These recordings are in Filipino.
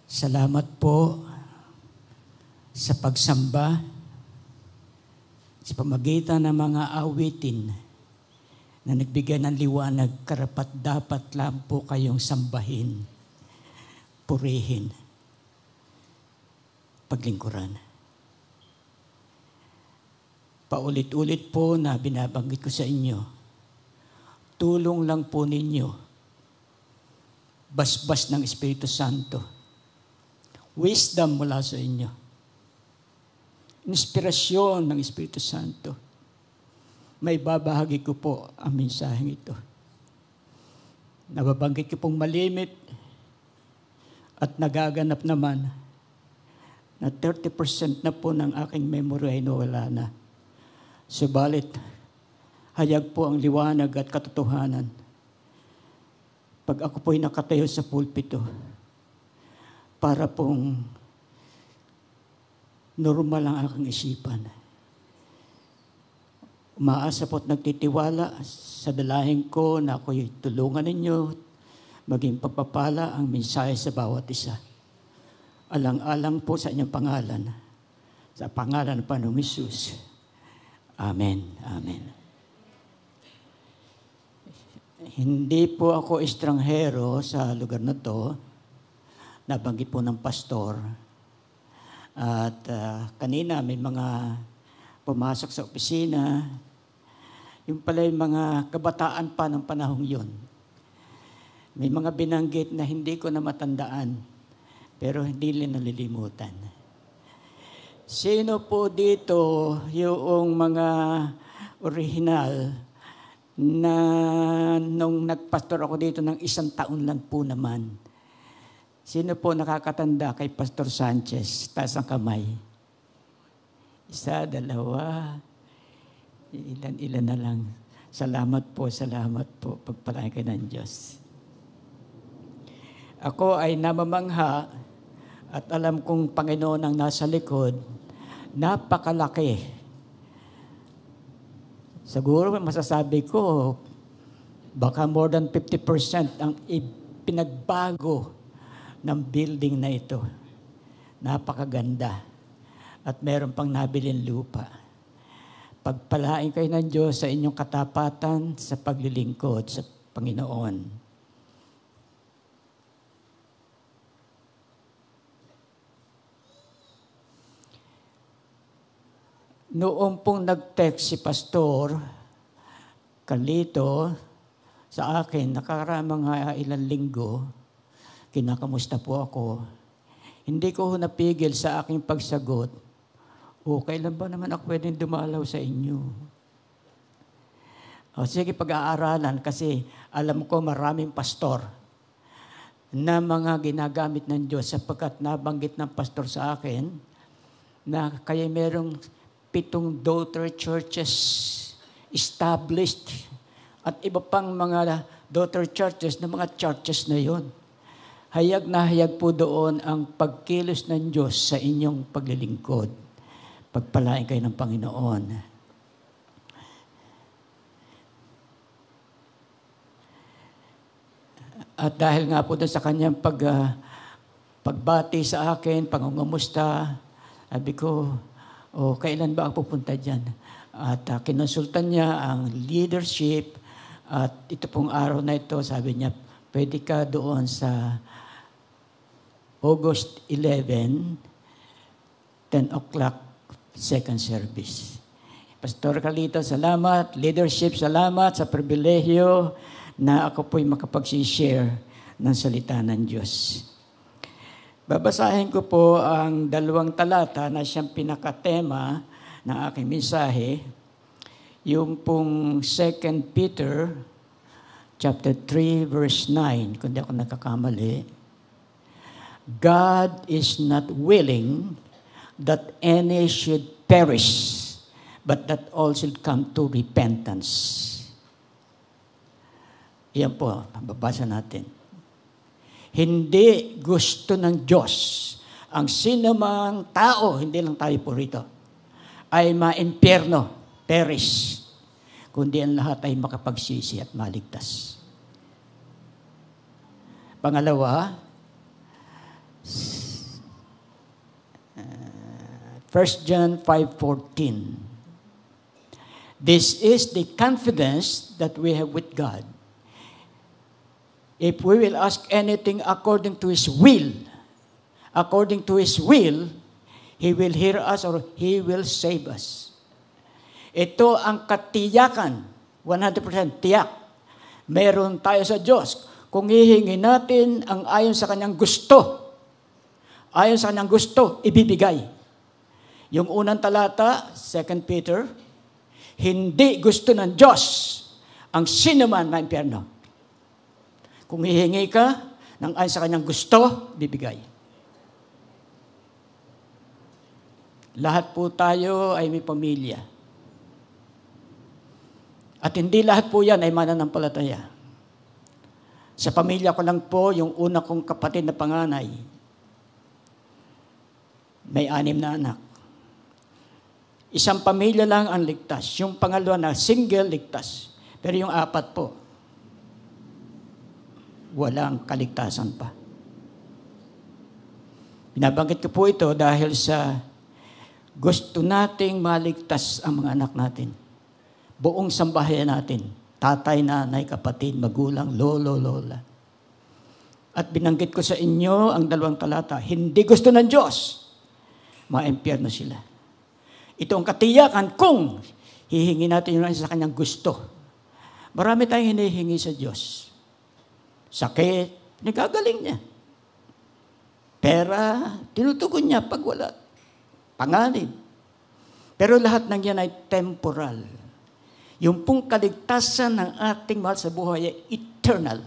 Salamat po sa pagsamba sa pamagitan ng mga awitin na nagbigay ng liwanag, karapat dapat lang po kayong sambahin, purihin, paglingkuran. Paulit-ulit po na binabanggit ko sa inyo, tulong lang po ninyo, basbas ng Espiritu Santo, wisdom mula sa inyo, inspirasyon ng Espiritu Santo. May babahagi ko po ang mensaheng ito. Nababanggit ko pong malimit at nagaganap naman na 30% na po ng aking memory ay nawala na. Subalit, hayag po ang liwanag at katotohanan. Pag ako po'y nakatayo sa pulpito, para pong normal ang aking isipan. Umaasa po at nagtitiwala sa dalahin ko na ako'y tulungan ninyo, maging pagpapala ang mensahe sa bawat isa. Alang-alang po sa inyong pangalan, sa pangalan ng Panginoong Hesus. Amen. Amen. Hindi po ako estranghero sa lugar na to, nabanggit po ng pastor. At kanina may mga pumasok sa opisina, yung pala yung mga kabataan pa ng panahong yun. May mga binanggit na hindi ko na matandaan, pero hindi rin nalilimutan. Sino po dito yung mga original na nung nagpastor ako dito ng 1 taon lang po naman? Sino po nakakatanda kay Pastor Sanchez? Taas ang kamay. 1, 2, ilan na lang. Salamat po. Pagpalain kayo ng Diyos. Ako ay namamangha at alam kong Panginoon ang nasa likod, napakalaki. Siguro masasabi ko, baka more than 50% ang pinagbago ng building na ito. Napakaganda. At meron pang nabiling lupa. Pagpalain kayo ng Diyos sa inyong katapatan sa paglilingkod sa Panginoon. Noong pong nag-text si Pastor Carlito sa akin, nakaramang ilang linggo, kinakamusta po ako. Hindi ko napigil sa aking pagsagot, kailan ba naman ako pwedeng dumalaw sa inyo? Sige, pag-aaralan kasi alam ko maraming pastor na mga ginagamit ng Diyos sapagkat nabanggit ng pastor sa akin na kaya merong 7 daughter churches established at iba pang mga daughter churches na mga churches na yon. Hayag na hayag po doon ang pagkilos ng Diyos sa inyong paglilingkod. Pagpalain kayo ng Panginoon. At dahil nga po doon sa kanyang pagbati sa akin, pangungumusta, sabi ko, kailan ba ako pupunta dyan? At kinonsultan niya ang leadership at ito pong araw na ito, sabi niya, pwede ka doon sa August 11, 10 o'clock, second service. Pastor Carlito, salamat. Leadership, salamat sa pribilehyo na ako po'y makapag-share ng salita ng Diyos. Babasahin ko po ang 2 talata na siyang pinakatema ng aking mensahe. Yung pong 2 Peter chapter 3 verse 9, kung di ako nagkakamali. God is not willing that any should perish, but that all should come to repentance. Yan po, babasa natin. Hindi gusto ng Diyos ang sinumang tao, hindi lang tayo po rito, ay ma-impyerno, perish, kundi ang lahat ay makapagsisi at maligtas. Pangalawa, 1 John 5:14. This is the confidence that we have with God. If we will ask anything according to His will, He will hear us or He will save us. Ito ang katiyakan, 100% tiyak. Meron tayo sa Diyos. Kung hihingi natin ang ayon sa Kanyang gusto, ibibigay. Yung unang talata, 2 Peter, hindi gusto ng Diyos ang sinuman na impyerno. Kung hihingi ka ng ayon sa Kanyang gusto, bibigay. Lahat po tayo ay may pamilya. At hindi lahat po yan ay mananampalataya. Sa pamilya ko lang po, yung una kong kapatid na panganay, may 6 na anak. Isang pamilya lang ang ligtas. Yung pangalawa na single, ligtas. Pero yung 4 po, walang kaligtasan pa. Binabanggit ko po ito dahil sa gusto nating maligtas ang mga anak natin. Buong sambahayan natin. Tatay, nanay, kapatid, magulang, lolo, lola. At binanggit ko sa inyo ang 2 talata. Hindi gusto ng Diyos. Maimpyerno sila. Ito ang katiyakan kung hihingi natin yung sa Kanyang gusto. Marami tayong hinihingi sa Diyos. Sakit, nagagaling niya. Pera, tinutugon niya pag wala. Panganib. Pero lahat ng yan ay temporal. Yung pong kaligtasan ng ating mahal sa buhay ay eternal.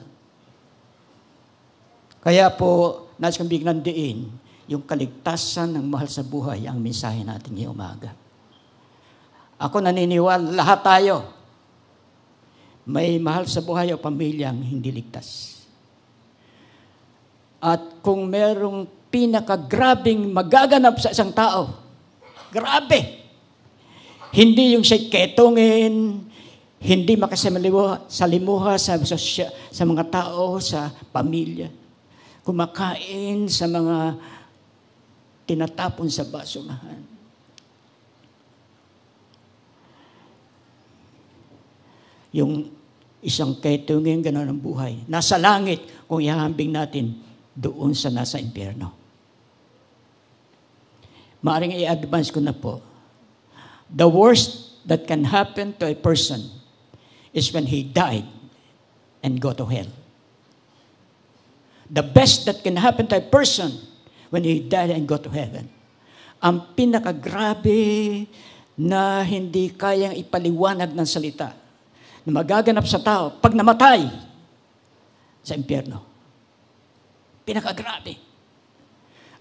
Kaya po, nais kong biglang diin, yung kaligtasan ng mahal sa buhay ang mensahe natin ngayong umaga. Ako naniniwala, lahat tayo may mahal sa buhay o pamilyang hindi ligtas. At kung merong pinakagrabing magaganap sa isang tao, grabe! Hindi yung siya ketongin, hindi makasalimuha sa mga tao, sa pamilya. Kumakain sa mga tinatapon sa basurahan. Yung isang ketongin, gano'n ang buhay. Nasa langit, kung ihahambing natin, doon sa nasa impyerno. Maaring i-advance ko na po. The worst that can happen to a person is when he died and go to hell. The best that can happen to a person when he died and go to heaven. Ang pinakagrabe na hindi kayang ipaliwanag ng salita na magaganap sa tao pag namatay sa impyerno. Pinakagrabe.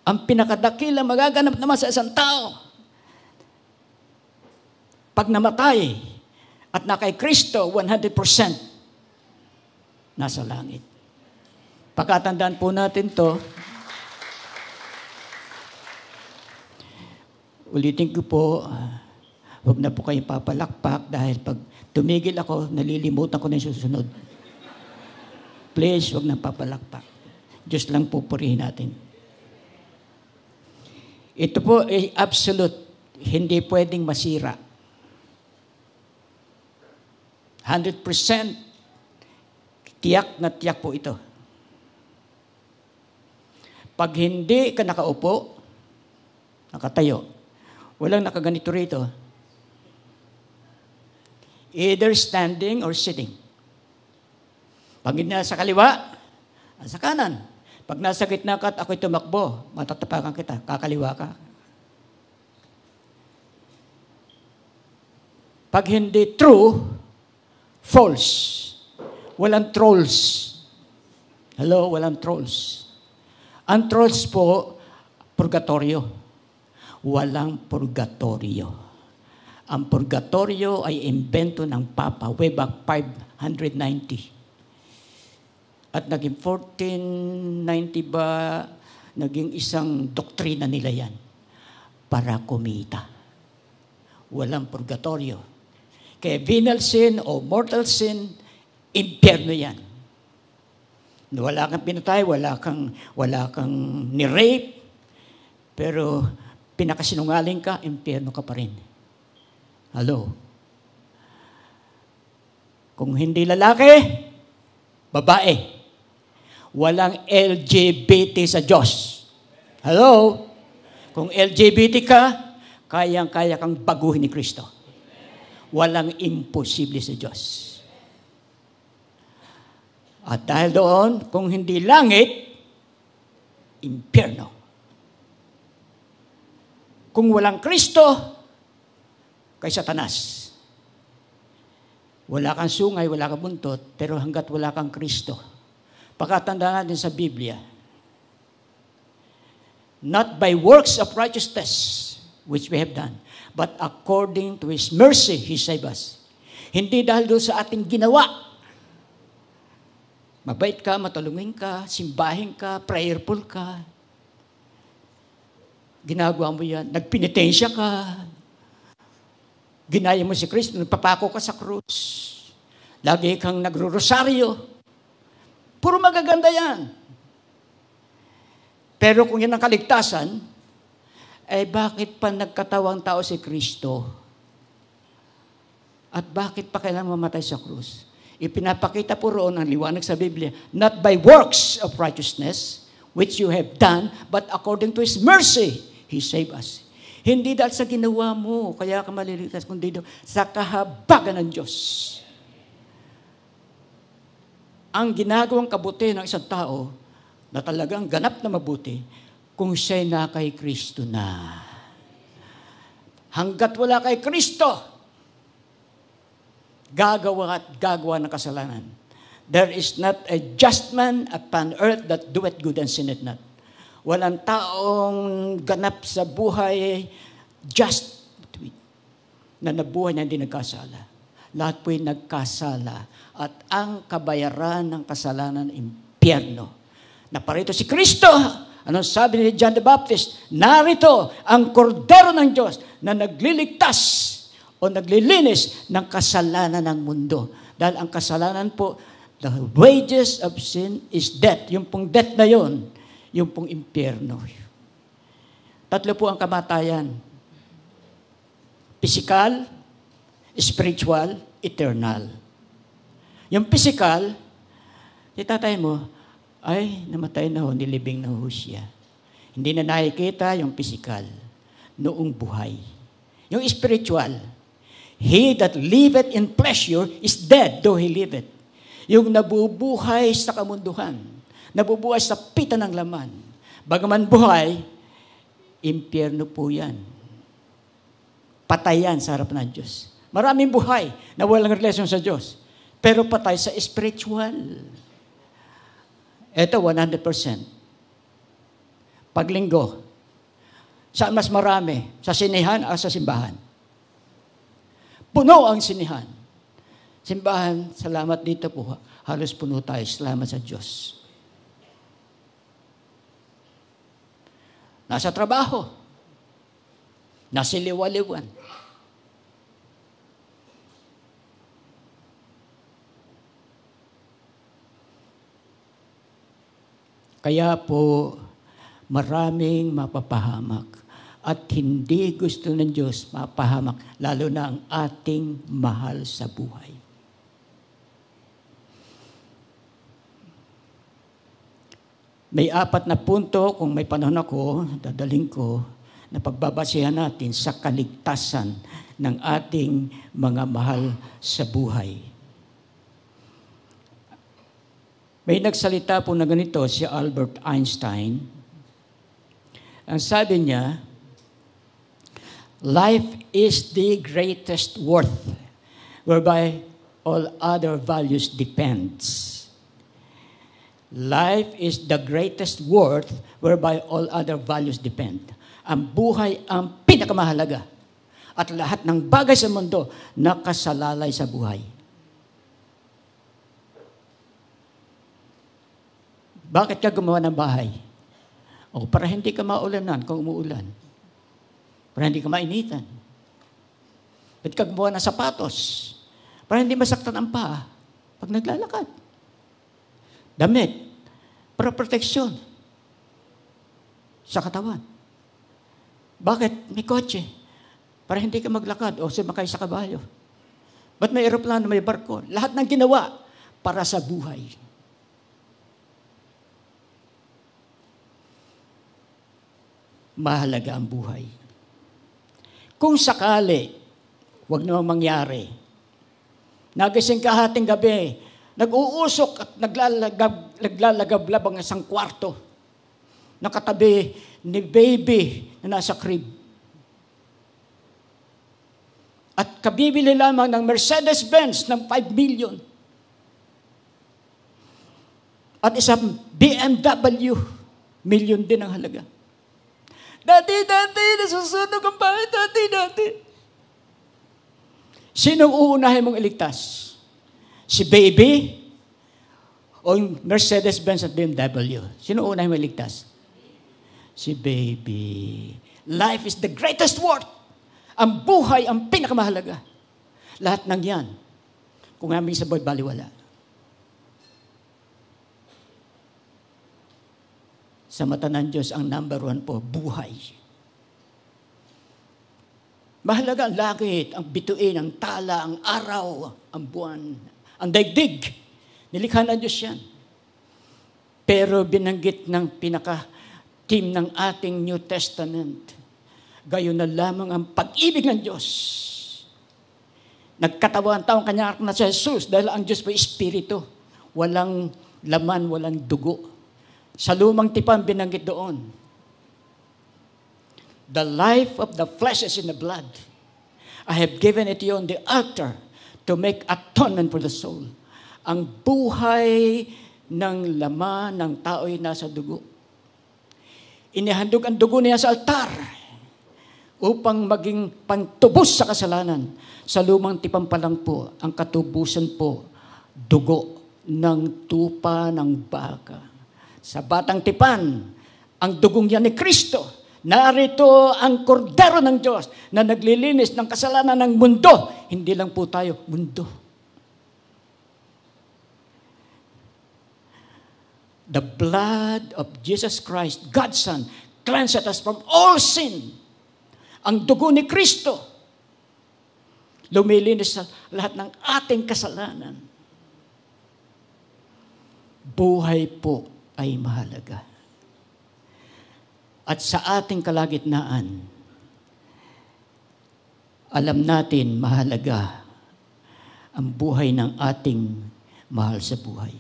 Ang pinakadakilang magaganap naman sa isang tao pag namatay at na kay Kristo, 100% nasa langit. Pagkatandaan po natin to, ulitin ko po, huwag na po kayong papalakpak dahil pag tumigil ako, nalilimutan ko na yung susunod. Please, huwag na papalakpak. Diyos lang pupurihin natin. Ito po ay absolute, hindi pwedeng masira. 100% tiyak na tiyak po ito. Pag hindi ka nakaupo, nakatayo, walang nakaganito rito. Either standing or sitting. Pag hindi nasa kaliwa, nasa kanan. Pag nasa gitna ka at ako'y tumakbo, matatapakan kita, kakaliwa ka. Pag hindi true, false. Walang trolls. Hello, walang trolls. Ang trolls po, purgatorio. Walang purgatorio. Ang purgatorio ay imbento ng Papa way back 590. At naging 1490 ba, naging isang doktrina nila yan. Para kumita. Walang purgatorio. Kaya venal sin o mortal sin, impyerno yan. Wala kang pinatay, wala kang ni-rape, pero pinakasinungaling ka, impyerno ka pa rin. Hello? Kung hindi lalaki, babae. Walang LGBT sa Diyos. Hello? Kung LGBT ka, kayang-kaya kang baguhin ni Kristo. Walang imposible sa Diyos. At dahil doon, kung hindi langit, impyerno. Kung walang Kristo, kay Satanas. Wala kang sungay, wala kang buntot, pero hanggat wala kang Kristo. Pagkatandaan natin sa Biblia, not by works of righteousness, which we have done, but according to His mercy, He saved us. Hindi dahil doon sa ating ginawa. Mabait ka, matulungin ka, simbahin ka, prayerful ka. Ginagawa mo yan. Nagpenitensya ka. Ginaya mo si Kristo, nagpapako ka sa krus. Lagi kang nagro-rosaryo. Puro magaganda yan. Pero kung yan ang kaligtasan, eh bakit pa nagkatawang tao si Kristo? At bakit pa kailangan mamatay sa krus? Ipinapakita po roon ang liwanag sa Biblia, not by works of righteousness, which you have done, but according to His mercy, He saved us. Hindi dahil sa ginawa mo, kaya ka maliligtas, kundi sa kahabagan ng Diyos. Ang ginagawang kabuti ng isang tao na talagang ganap na mabuti kung siya'y na kay Kristo na. Hanggat wala kay Kristo, gagawa at gagawa ng kasalanan. There is not a just man upon earth that doeth good and sinneth not. Walang taong ganap sa buhay just na nabuhay na hindi nagkasala. Lahat po'y nagkasala. At ang kabayaran ng kasalanan, impyerno. Naparito si Kristo. Anong sabi ni John the Baptist? Narito ang kordero ng Diyos na nagliligtas o naglilinis ng kasalanan ng mundo. Dahil ang kasalanan po, the wages of sin is death. Yung pong death na yon, yung pong impyerno. Tatlo po ang kamatayan. Physical, spiritual, eternal. Yung physical, si tatay mo, ay, namatay na ho, nilibing na ho siya. Hindi na nakikita yung physical, noong buhay. Yung spiritual, he that liveth in pleasure is dead, though he liveth. Yung nabubuhay sa kamunduhan, nabubuhay sa pita ng laman. Bagaman buhay, impyerno po yan. Patay yan sa harap ng Diyos. Maraming buhay na walang relasyon sa Diyos. Pero patay sa spiritual. Ito, 100%. Paglinggo. Saan mas marami? Sa sinihan o sa simbahan? Puno ang sinihan. Simbahan, salamat dito po. Halos puno tayo. Salamat sa Diyos. Nasa trabaho. Nasa liwaliwan. Kaya po, maraming mapapahamak. At hindi gusto ng Diyos mapahamak, lalo na ang ating mahal sa buhay. May 4 na punto, kung may panahon ako, dadaling ko, na pagbabasihan natin sa kaligtasan ng ating mga mahal sa buhay. May nagsalita po na ganito, si Albert Einstein. Ang sabi niya, life is the greatest worth whereby all other values depends. Life is the greatest worth whereby all other values depend. Ang buhay ang pinakamahalaga. At lahat ng bagay sa mundo nakasalalay sa buhay. Bakit ka gumawa ng bahay? O para hindi ka maulanan kung umuulan. Para hindi ka mainitan. Bakit ka gumawa ng sapatos? Para hindi masaktan ang paa pag naglalakad. Damit. Para proteksyon sa katawan. Bakit? May kotse. Para hindi ka maglakad o sumakay sa kabayo. Ba't may aeroplano, may barko? Lahat ng ginawa para sa buhay. Mahalaga ang buhay. Kung sakali, huwag namang mangyari. Nagising ka hating gabi, nag-uusok at naglalagablab ang isang kwarto. Nakatabi ni baby na nasa crib. At kabibili lamang ng Mercedes-Benz ng 5 million. At isang BMW, million din ang halaga. Dati, nasusunog ang bahay, dati. Sinong uunahin mong iligtas? Si baby o yung Mercedes-Benz at BMW? Sino uunahin mong iligtas? Si baby. Life is the greatest worth. Ang buhay ang pinakamahalaga. Lahat ng yan, kung aming saboy, baliwala. Sa mata ng Diyos, ang number 1 po, buhay. Mahalaga ang langit, ang bituin, ang tala, ang araw, ang buwan, ang daigdig. Nilikha ng Diyos yan. Pero binanggit ng pinaka-team ng ating New Testament, gayon na lamang ang pag-ibig ng Diyos. Nagkatawa ang taong kanyang anak na si Jesus dahil ang Diyos po Espiritu. Walang laman, walang dugo. Sa lumang tipan, binanggit doon. The life of the flesh is in the blood. I have given it to you on the altar to make atonement for the soul. Ang buhay ng laman ng tao ay nasa dugo. Inihandog ang dugo niya sa altar upang maging pantubos sa kasalanan. Sa lumang tipan pa lang po, ang katubusan po, dugo ng tupa ng baka. Sa batang tipan, ang dugong yan ni Kristo. Narito ang kordero ng Diyos na naglilinis ng kasalanan ng mundo. Hindi lang po tayo, mundo. The blood of Jesus Christ, God's Son, cleansed us from all sin. Ang dugo ni Kristo, lumilinis sa lahat ng ating kasalanan. Buhay po ay mahalaga. At sa ating kalagitnaan, alam natin mahalaga ang buhay ng ating mahal sa buhay.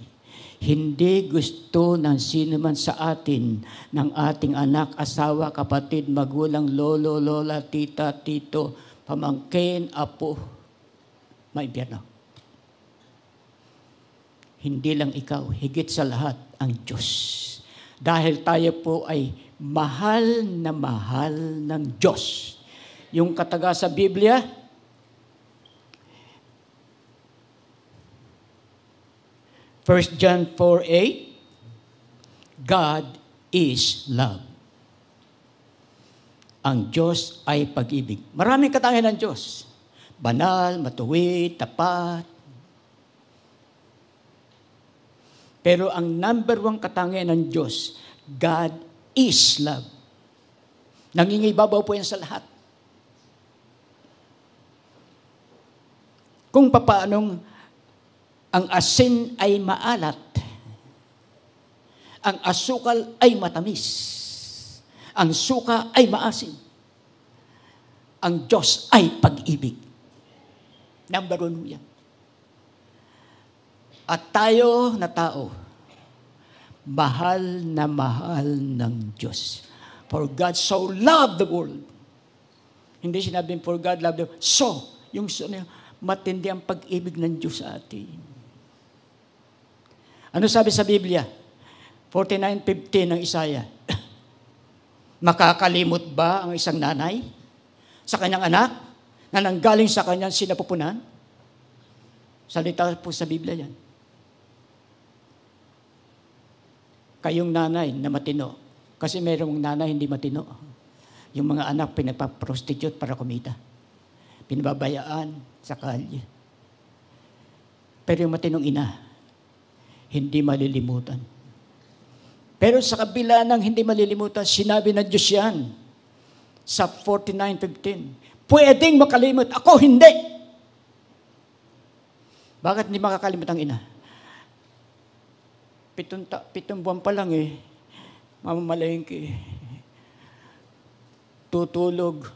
Hindi gusto ng sino man sa atin, ng ating anak, asawa, kapatid, magulang, lolo, lola, tita, tito, pamangkin, apo, maimpyerno. Hindi lang ikaw, higit sa lahat ang Diyos. Dahil tayo po ay mahal ng Diyos. Yung kataga sa Biblia, 1 John 4:8, God is love. Ang Diyos ay pag-ibig. Maraming katangian ng Diyos. Banal, matuwid, tapat. Pero ang number 1 katangian ng Diyos, God is love. Nangingibabaw po yan sa lahat. Kung papaanong ang asin ay maalat, ang asukal ay matamis, ang suka ay maasim, ang Diyos ay pag-ibig. Number 1 yan. At tayo na tao, mahal ng Diyos. For God so loved the world. Hindi sinabing for God loved the world. So, yung matindi ang pag-ibig ng Diyos sa atin. Ano sabi sa Biblia? 49:15 ng Isaiah. Makakalimot ba ang isang nanay sa kanyang anak na nanggaling sa kanyang sinapupunan? Salita po sa Biblia yan. Kayong nanay na matino. Kasi mayroong nanay hindi matino. Yung mga anak pinagpa-prostitute para kumita. Pinababayaan sa kalye. Pero yung matinong ina, hindi malilimutan. Pero sa kabila ng hindi malilimutan, sinabi ng Diyos yan Sa 49:15. Pwedeng makalimot. Ako hindi. Bakit hindi makakalimot ang ina? 7 buwan pa lang mamamalengke. Tutulog.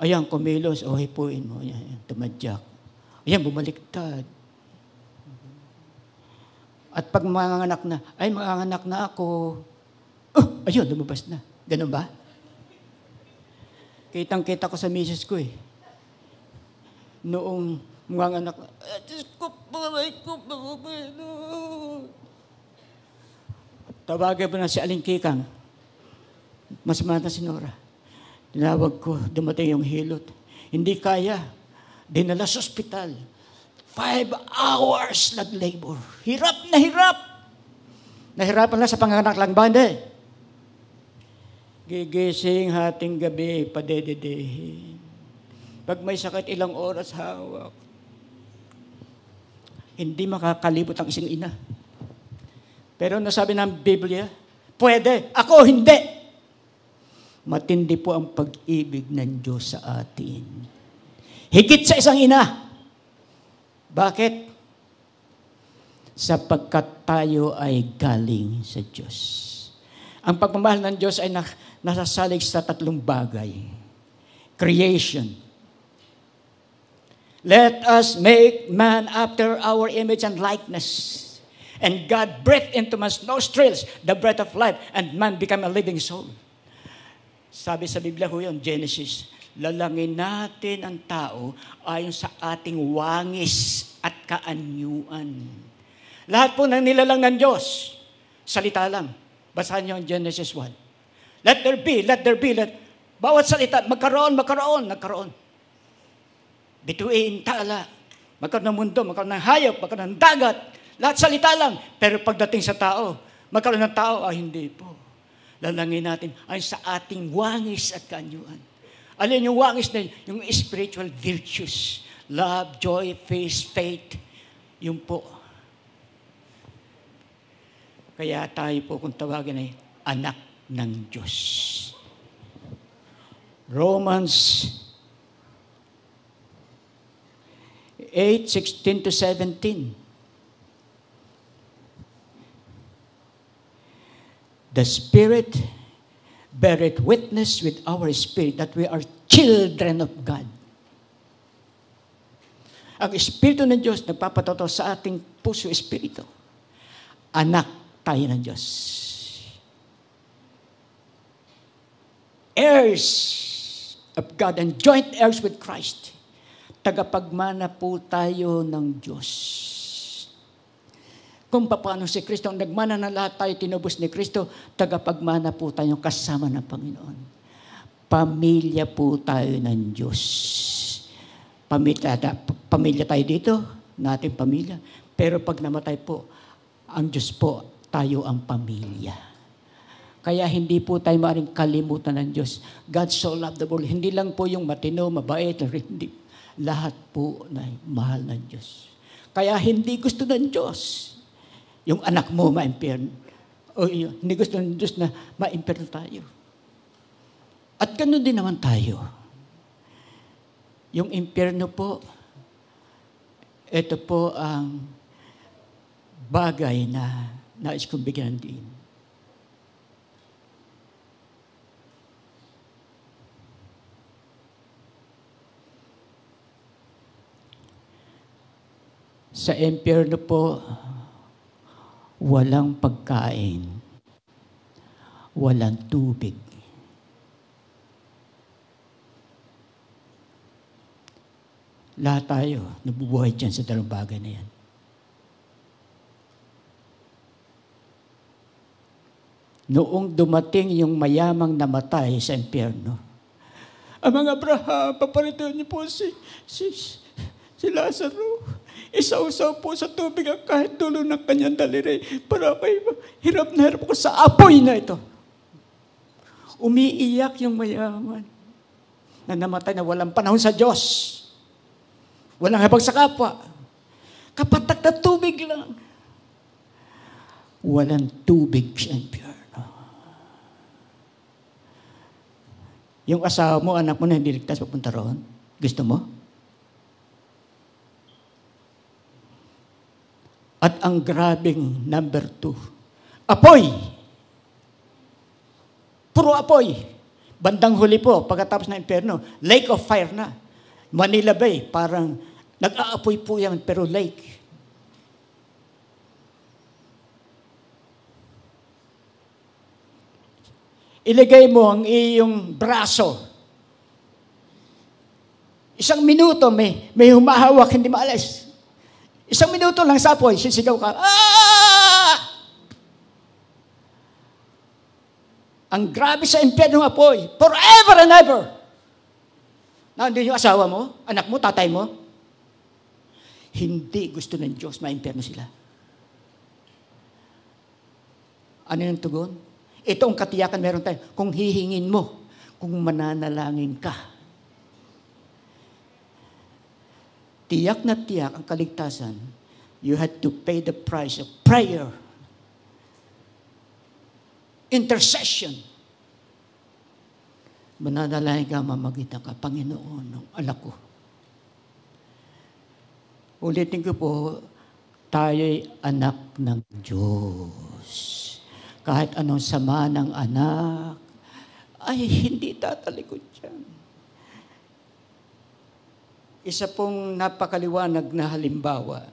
Ayan, kumilos. O, hipuin mo. Ayan, tumadyak. Ayan, bumaliktad. At pag manganganak na, manganganak na ako. Ayun, lumabas na. Ganun ba? Kitang-kita ko sa misis ko Noong manganganak na, Diyos ko, tawagin mo na si Aling Kikang. Mas mata si Nora. Tinawag ko, dumating yung hilot. Hindi kaya. Dinala sa ospital. 5 hours nag-labor. Hirap na hirap. Nahirapan na sa panganganak lang ba? Hindi. Gigising hating gabi, padededehin. Pag may sakit, ilang oras hawak. Hindi makakalibot ang isang ina. Pero nasabi ng Biblia, pwede, ako hindi. Matindi po ang pag-ibig ng Diyos sa atin. Higit sa isang ina. Bakit? Sapagkat tayo ay galing sa Diyos. Ang pagmamahal ng Diyos ay nasasalig sa 3 bagay. Creation. Let us make man after our image and likeness. And God breathed into man's nostrils the breath of life, and man became a living soul. Sabi sa Biblia ho yun, Genesis, lalangin natin ang tao ayon sa ating wangis at kaanyuan. Lahat po ng nilalang ng Diyos, salita lang. Basahan niyo ang Genesis 1. Let there be, let there be, bawat salita, magkaroon. Bituin, tala, magkaroon ng mundo, magkaroon ng hayop, magkaroon ng dagat, lahat salita lang. Pero pagdating sa tao, magkaroon ng tao, hindi po. Lalangin natin ay sa ating wangis at kaanyuan. Alin yung wangis na yung spiritual virtues. Love, joy, peace, faith. Yung po. Kaya tayo po kung tawagin ay anak ng Diyos. Romans 8:16-17. The Spirit beareth witness with our spirit that we are children of God. Ang Espiritu ng Diyos nagpapatotoo sa ating puso espiritu. Anak tayo ng Diyos. Heirs of God and joint heirs with Christ. Tagapagmana po tayo ng Diyos. Kung paano si Kristo ang nagmana na lahat tayo tinubos ni Kristo, tagapagmana po tayo kasama ng Panginoon. Pamilya po tayo ng Diyos. Pamilya tayo dito, nating pamilya. Pero pag namatay po, ang Diyos po, tayo ang pamilya. Kaya hindi po tayo maaaring kalimutan ng Diyos. God so loved the world. Hindi lang po yung matino, mabait, hindi. Lahat po na mahal ng Diyos. Kaya hindi gusto ng Diyos yung anak mo ma-impyerno. O hindi gusto ng Diyos na ma-impyerno tayo. At ganoon din naman tayo. Yung impyerno po, ito po ang bagay na nais kong bigyan din. Sa impyerno po, walang pagkain, walang tubig. Lahat tayo nabubuhay dyan sa 2 bagay na yan. Noong dumating yung mayamang namatay sa impyerno, ang mga Abraham, paparito niyo po si Lazaro. Isaw-saw po sa tubig ang kahit dulo ng kanyang daliri para kay hirap na hirap ko sa apoy na ito. Umiiyak yung mayaman na namatay na walang panahon sa Diyos. Walang habag sa kapwa. Kapatak na tubig lang. Walang tubig sa impyerno. Yung asawa mo, anak mo na hindi ligtas papunta roon? Gusto mo? At ang grabing number 2, apoy! Puro apoy. Bandang huli po, pagkatapos ng impyerno, lake of fire na. Manila Bay, parang nag-aapoy po yan, pero lake. Ilagay mo ang iyong braso. 1 minuto, may humahawak, hindi maalis. 1 minuto lang sa apoy, sisigaw ka, ah! Ang grabe sa impyerno ng apoy, forever and ever. Nandun yung asawa mo, anak mo, tatay mo. Hindi gusto ng Diyos, maimpyerno sila. Ano yung tugon? Ito ang katiyakan meron tayo. Kung hihingin mo, kung mananalangin ka. Tiyak na tiyak ang kaligtasan, you had to pay the price of prayer, intercession. Mananalangin ka, mamagitan ka, Panginoon, ng anak ko. Ulitin ko po, tayo'y anak ng Diyos. Kahit anong sama ng anak, ay hindi tatalikod yan. Isa pong napakaliwanag na halimbawa.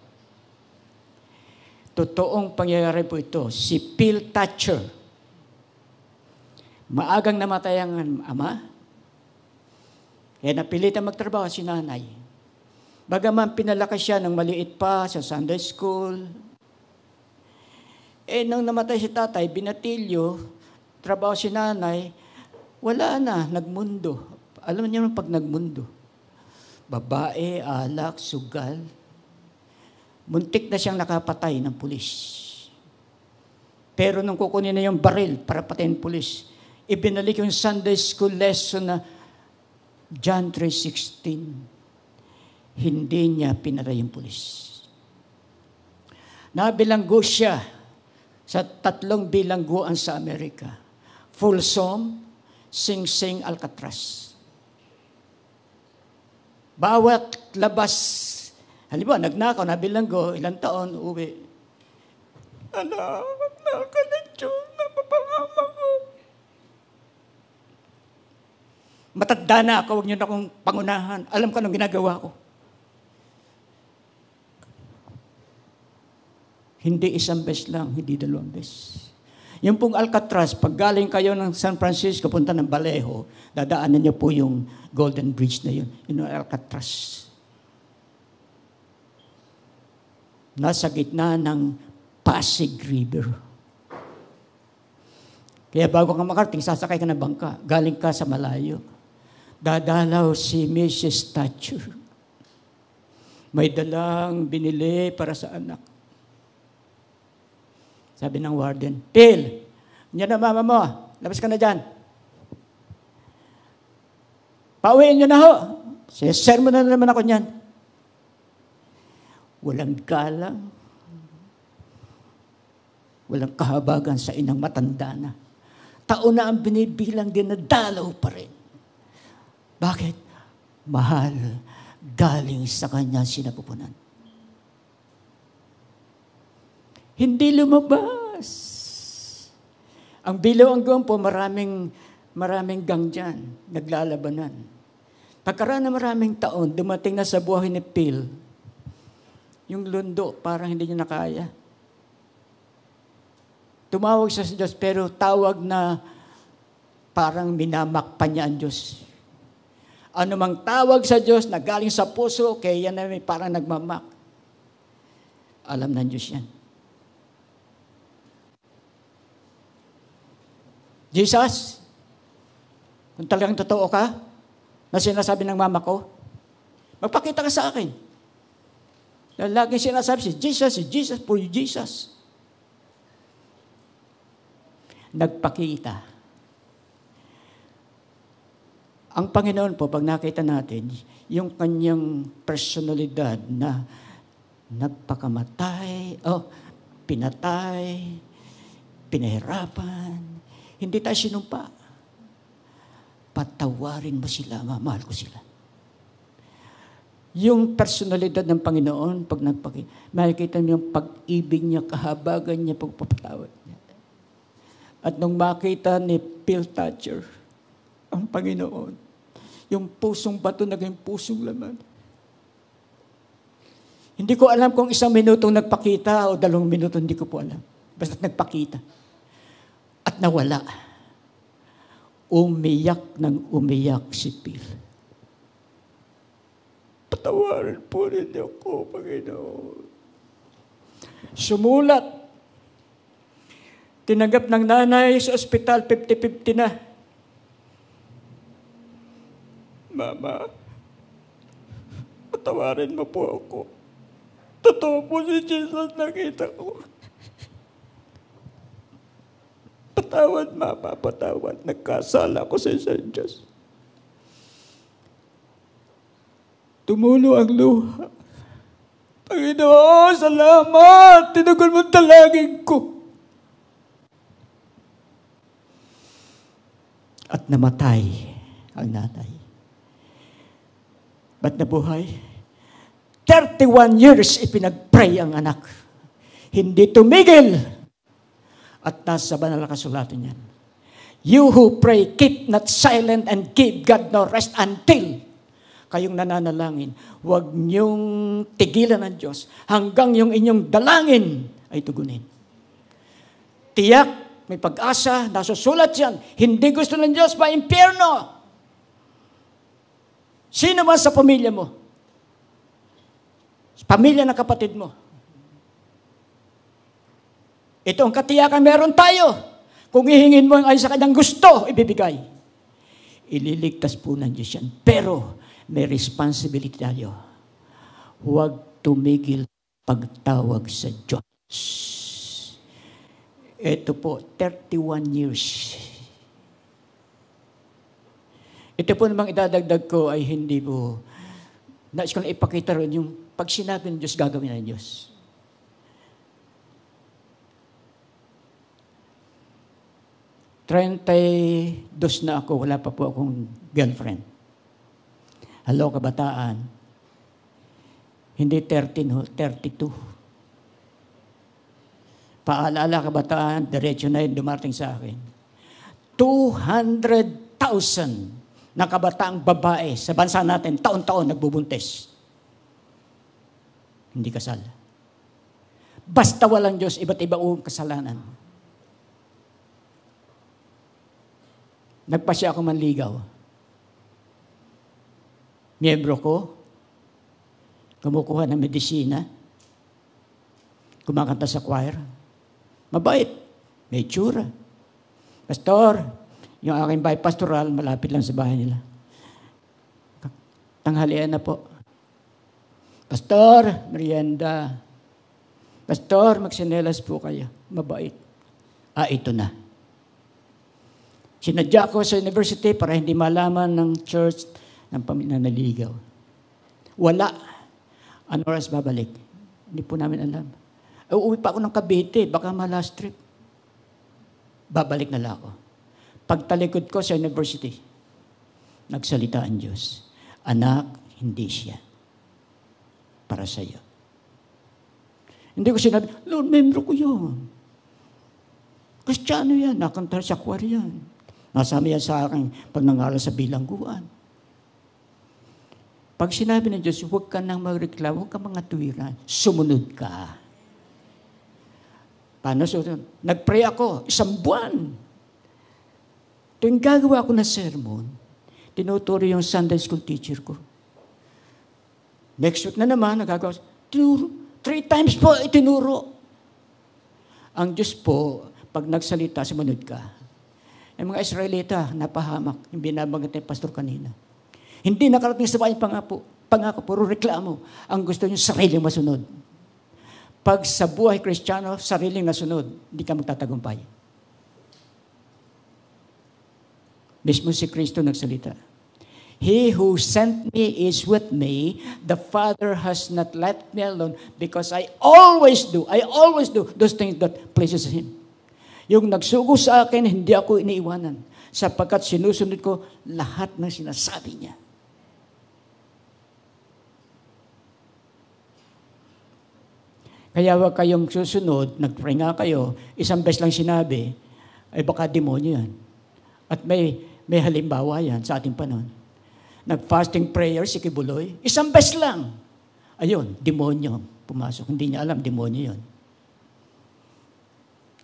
Totoong pangyayari po ito, si Phil Thatcher. Maagang namatay ang ama, kaya napilitan magtrabaho si nanay. Bagaman pinalakas siya ng maliit pa sa Sunday school. Nang namatay si tatay, binatilyo, trabaho si nanay, wala na, nagmundo. Alam niyo naman pag nagmundo. Babae, alak, sugal. Muntik na siyang nakapatay ng pulis. Pero nung kukunin na yung baril para patayin ng pulis, ibinalik yung Sunday school lesson na John 3:16. Hindi niya pinaray yung pulis. Nabilanggo siya sa 3 bilangguan sa Amerika. Folsom, Sing Sing, Alcatraz. Bawat labas, halimbawa, nagnakaw, nabilanggo, ilang taon, uwi. Anak, naka ng Diyos, napapangama ko. Matanda na ako, huwag niyo na akong pangunahan. Alam ko anong ginagawa ko. Hindi 1 beses lang, hindi 2 beses. Yung pong Alcatraz, pag galing kayo ng San Francisco, punta ng Vallejo, dadaanan niyo po yung Golden Bridge na yun. Yun yung Alcatraz. Nasa gitna ng Pasig River. Kaya bago ka makarating, sasakay ka ng bangka. Galing ka sa malayo. Dadalaw si Mrs. Thatcher. May dalang binili para sa anak. Sabi ng warden, Phil, yan na mama mo, labas ka na dyan. Pauwiin nyo na ho. Sermon na naman ako niyan. Walang galang. Walang kahabagan sa inang matanda na. Taon na ang binibilang din na dalaw pa rin. Bakit? Mahal, galing sa kanya sinapupunan. Hindi lumabas. Ang Bilao-Anggong po, maraming gang dyan, naglalabanan. Pagkaraan na maraming taon, dumating na sa buhay ni Phil, yung lundo, parang hindi niya nakaya. Tumawag siya sa Diyos, pero tawag na parang minamakpan niya ang Diyos. Ano mang tawag sa Diyos na galing sa puso, kaya yan na parang nagmamak. Alam ng Diyos yan. Jesus, kung talagang totoo ka, na sinasabi ng mama ko, magpakita ka sa akin. Dahil laging sinasabi si Jesus, for you, Jesus. Nagpakita. Ang Panginoon po, pag nakita natin, yung kanyang personalidad na nagpakamatay, pinatay, pinahirapan, hindi tayo sinumpa patawarin mo sila, mahal ko sila. Yung personalidad ng Panginoon, pag makikita niyo yung pag-ibig niya, kahabagan niya, pagpapatawad niya. At nung makita ni Phil Thatcher, ang Panginoon, yung pusong bato naging pusong laman. Hindi ko alam kung 1 minutong nagpakita o 2 minuto, hindi ko po alam. Basta nagpakita. At nawala. Umiyak ng umiyak si Phil. Patawarin po ninyo ko, Panginoon. Sumulat. Tinanggap ng nanay sa ospital, 50-50 na. Mama, patawarin mo po ako. Totoo po si Jesus, nakita ko. Patawad, Mama, patawad. Nagkasala ko sa isang Diyos. Tumulo ang luha. Panginoon, salamat! Tinugol mo talagin ko. At namatay ang nanay. Ba't nabuhay? 31 years ipinag-pray ang anak. Hindi tumigil. At nasa banal na kasulatan yan. You who pray, keep not silent and give God no rest until kayong nananalangin. Huwag niyong tigilan ng Diyos hanggang yung inyong dalangin ay tugunin. Tiyak, may pag-asa, nasusulat yan. Hindi gusto ng Diyos ma-impyerno. Sino man sa pamilya mo? Pamilya ng kapatid mo. Ito ang katiyakan meron tayo. Kung ihingin mo ang ayon sa kanyang gusto, ibibigay. Ililigtas po ng Diyos yan. Pero may responsibility tayo. Huwag tumigil pagtawag sa Diyos. Ito po, 31 years. Ito po namang idadagdag ko ay hindi po, nais ko lang ipakita rin yung pag sinabi ng Diyos, gagawin ng Diyos. Dos na ako, wala pa po akong girlfriend. Hello, kabataan. Hindi 13, 32. Paalala, kabataan, diretso na yun, dumating sa akin. 200,000 na kabataang babae sa bansa natin, taon-taon nagbubuntis. Hindi kasal. Basta walang Diyos, iba't iba ang kasalanan. Nagpasya ako manligaw. Miyembro ko, kumukuha ng medisina, kumakanta sa choir. Mabait, may tsura. Pastor, yung aking bahay pastoral, malapit lang sa bahay nila. Tanghalian na po. Pastor, merienda. Pastor, magsinelas po kayo. Mabait. Ito na. Sinadya ko sa university para hindi malaman ng church ng pamilya na naligaw. Wala. Ano oras babalik? Hindi po namin alam. Uuwi pa ako ng Cavite, baka ma-last trip. Babalik na lang ako. Pagtalikod ko sa university, nagsalita ang Diyos. Anak, hindi siya. Para sa iyo. Hindi ko sinabi, Lord, membro ko yun. Kristiyano yan, nakanta sa choir yan. Nasama yan sa akin pag nangaral sa bilangguan. Pag sinabi ng Diyos, huwag ka nang magreklamo, huwag ka mga tuwiran, sumunod ka. Paano sumunod? Nag-pray ako, 1 buwan. Tuwing gagawa ko ng sermon, tinuturo yung Sunday school teacher ko. Next week na naman, nagagawa ko, 3 times po itinuro. Ang Diyos po, pag nagsalita, sumunod ka. Yung mga Israelita, napahamak, yung binabanggit ni Pastor kanina. Hindi nakarating sa bahay pangako, puro reklamo. Ang gusto niyo, sariling masunod. Pag sa buhay Kristiyano, sariling nasunod, hindi ka magtatagumpay. Mismo si Kristo nagsalita. He who sent me is with me. The Father has not left me alone because I always do those things that pleases Him. Yung nagsugo sa akin, hindi ako iniiwanan. sapagkat sinusunod ko lahat ng sinasabi niya. Kaya huwag kayong susunod, nag-pray nga kayo, isang beses lang sinabi, ay baka demonyo yan. At may halimbawa yan sa ating panahon. Nag-fasting prayer si Kibuloy, isang beses lang. Ayun, demonyo pumasok. Hindi niya alam, demonyo yun.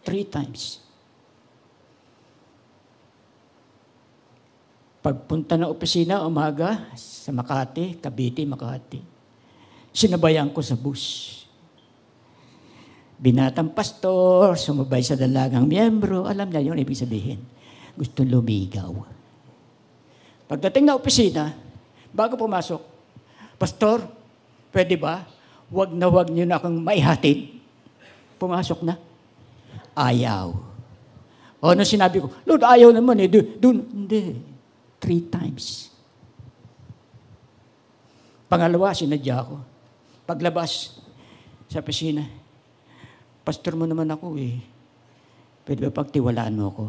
3 times. Pagpunta ng opisina, umaga, sa Makati, Cavite, Makati, sinabayan ko sa bus. Binatang pastor, sumabay sa dalagang miyembro, alam niya yun, ibig sabihin, gusto lumigaw. Pagdating na opisina, bago pumasok, Pastor, pwede ba? Huwag niyo na akong maihatid. Pumasok na. Ayaw. O, ano sinabi ko? Lord, ayaw naman eh. Hindi. 3 times. Pangalawa, sinadya ko. Paglabas sa opisina, Pastor mo naman ako eh. Pwede ba pagtiwalaan mo ako?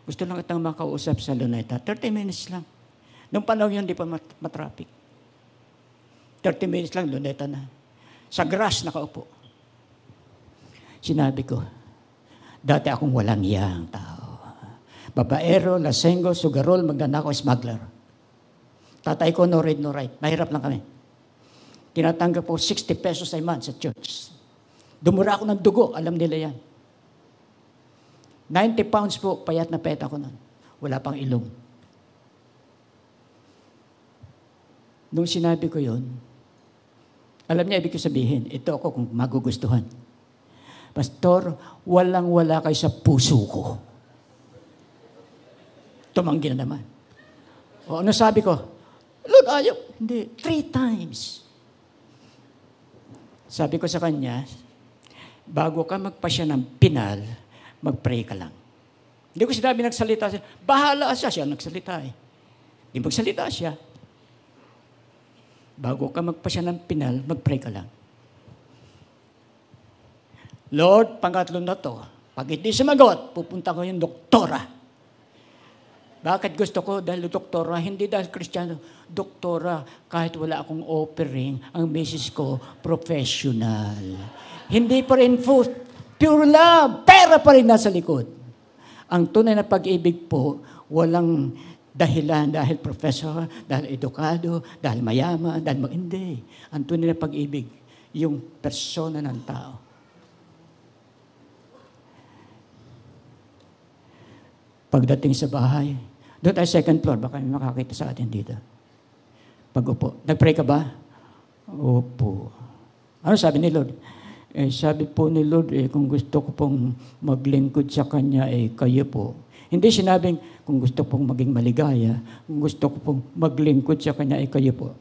Gusto lang kitang makausap sa Luneta. 30 minutes lang. Nung panahon yun, di pa matraffic. 30 minutes lang, Luneta na. Sa grass, nakaupo. Sinabi ko, dati akong walang iyang tao. Babaero, lasenggo, sugarol, magnanakaw, smuggler. Tatay ko, no read, no write. Mahirap lang kami. Tinatanggap po 60 pesos a month sa church. Dumura ako ng dugo, alam nila yan. 90 pounds po, payat na peta ko nun. Wala pang ilong. Nung sinabi ko yun, alam niya ibig ko sabihin, ito ako kung magugustuhan. Pastor, walang-wala kayo sa puso ko. Tumanggi na naman. O ano sabi ko? Lord, ayaw. Hindi, 3 times. Sabi ko sa kanya, bago ka magpasya ng pinal, mag-pray ka lang. Hindi ko sinabi nagsalita siya. Bahala siya nagsalita eh. Hindi magsalita siya. Bago ka magpasya ng pinal, mag-pray ka lang. Lord, pangatlo na to. Pag hindi sumagot, pupunta ko yung doktora. Bakit gusto ko? Dahil doktora, hindi dahil Kristiyano. Doktora, kahit wala akong offering, ang message ko, professional. Hindi pa rin pure love. Pera pa rin nasa likod. Ang tunay na pag-ibig po, walang dahilan dahil professor, dahil edukado, dahil mayaman, dahil hindi. Ang tunay na pag-ibig, yung persona ng tao. Pagdating sa bahay, doon tayo second floor, baka may makakita sa atin dito. Pag-upo, nag-pray ka ba? Opo. Ano sabi ni Lord? Sabi po ni Lord, kung gusto ko pong maglingkod sa Kanya, kayo po. Hindi sinabing, kung gusto pong maging maligaya, kung gusto ko pong maglingkod sa Kanya, kayo po.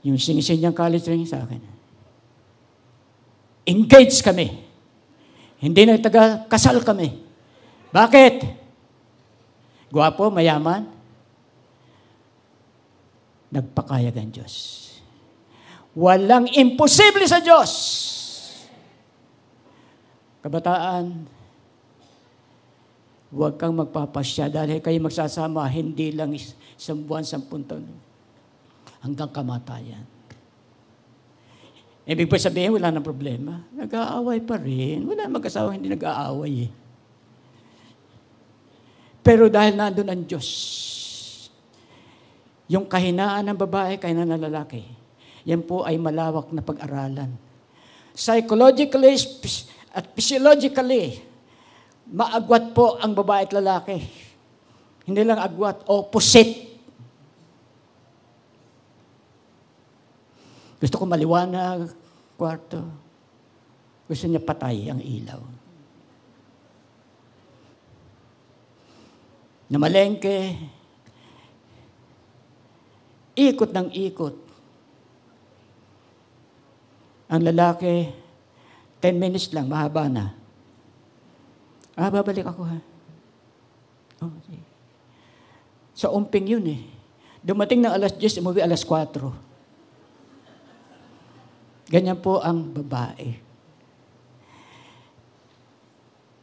Yung sinisin niyang college ring sa akin. Engage kami. Hindi na taga-kasal kami. Bakit? Gwapo, mayaman? Nagpakayag ang Diyos. Walang imposible sa Diyos. Kabataan, huwag kang magpapasya dahil kayo magsasama hindi lang 1 buwan, 10 taon. Hanggang kamatayan. Ibig pa sabihin, wala nang problema. Nag-aaway pa rin. Wala mag-asawa hindi nag-aaway eh. Pero dahil nandun ang Diyos, yung kahinaan ng babae, kahinaan ng lalaki, yan po ay malawak na pag-aralan. Psychologically at physiologically, maagwat po ang babae at lalaki. Hindi lang agwat, opposite. Gusto ko maliwanag, kwarto. Gusto niya patay ang ilaw. Namalengke, ikot ng ikot. Ang lalaki, 10 minutes lang, mahaba na. Babalik ako ha. Okay. Sa umping yun eh. Dumating ng 10:00, umuwi 4:00. Ganyan po ang babae.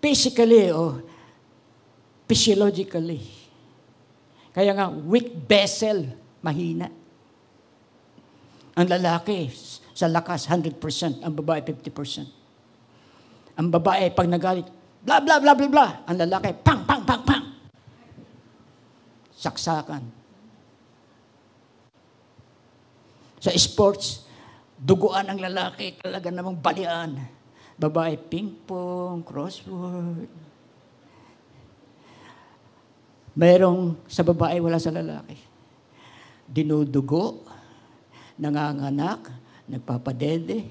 Physically, Physiologically. Kaya nga, weak vessel, mahina. Ang lalaki, sa lakas, 100%. Ang babae, 50%. Ang babae, pag nagalit, bla bla bla bla bla. Ang lalaki, pang, pang, pang, pang. Saksakan. Sa sports, duguan ang lalaki, talaga namang balian. Babae, ping-pong, crossword. Merong sa babae, wala sa lalaki. Dinudugo, nanganganak, nagpapadede.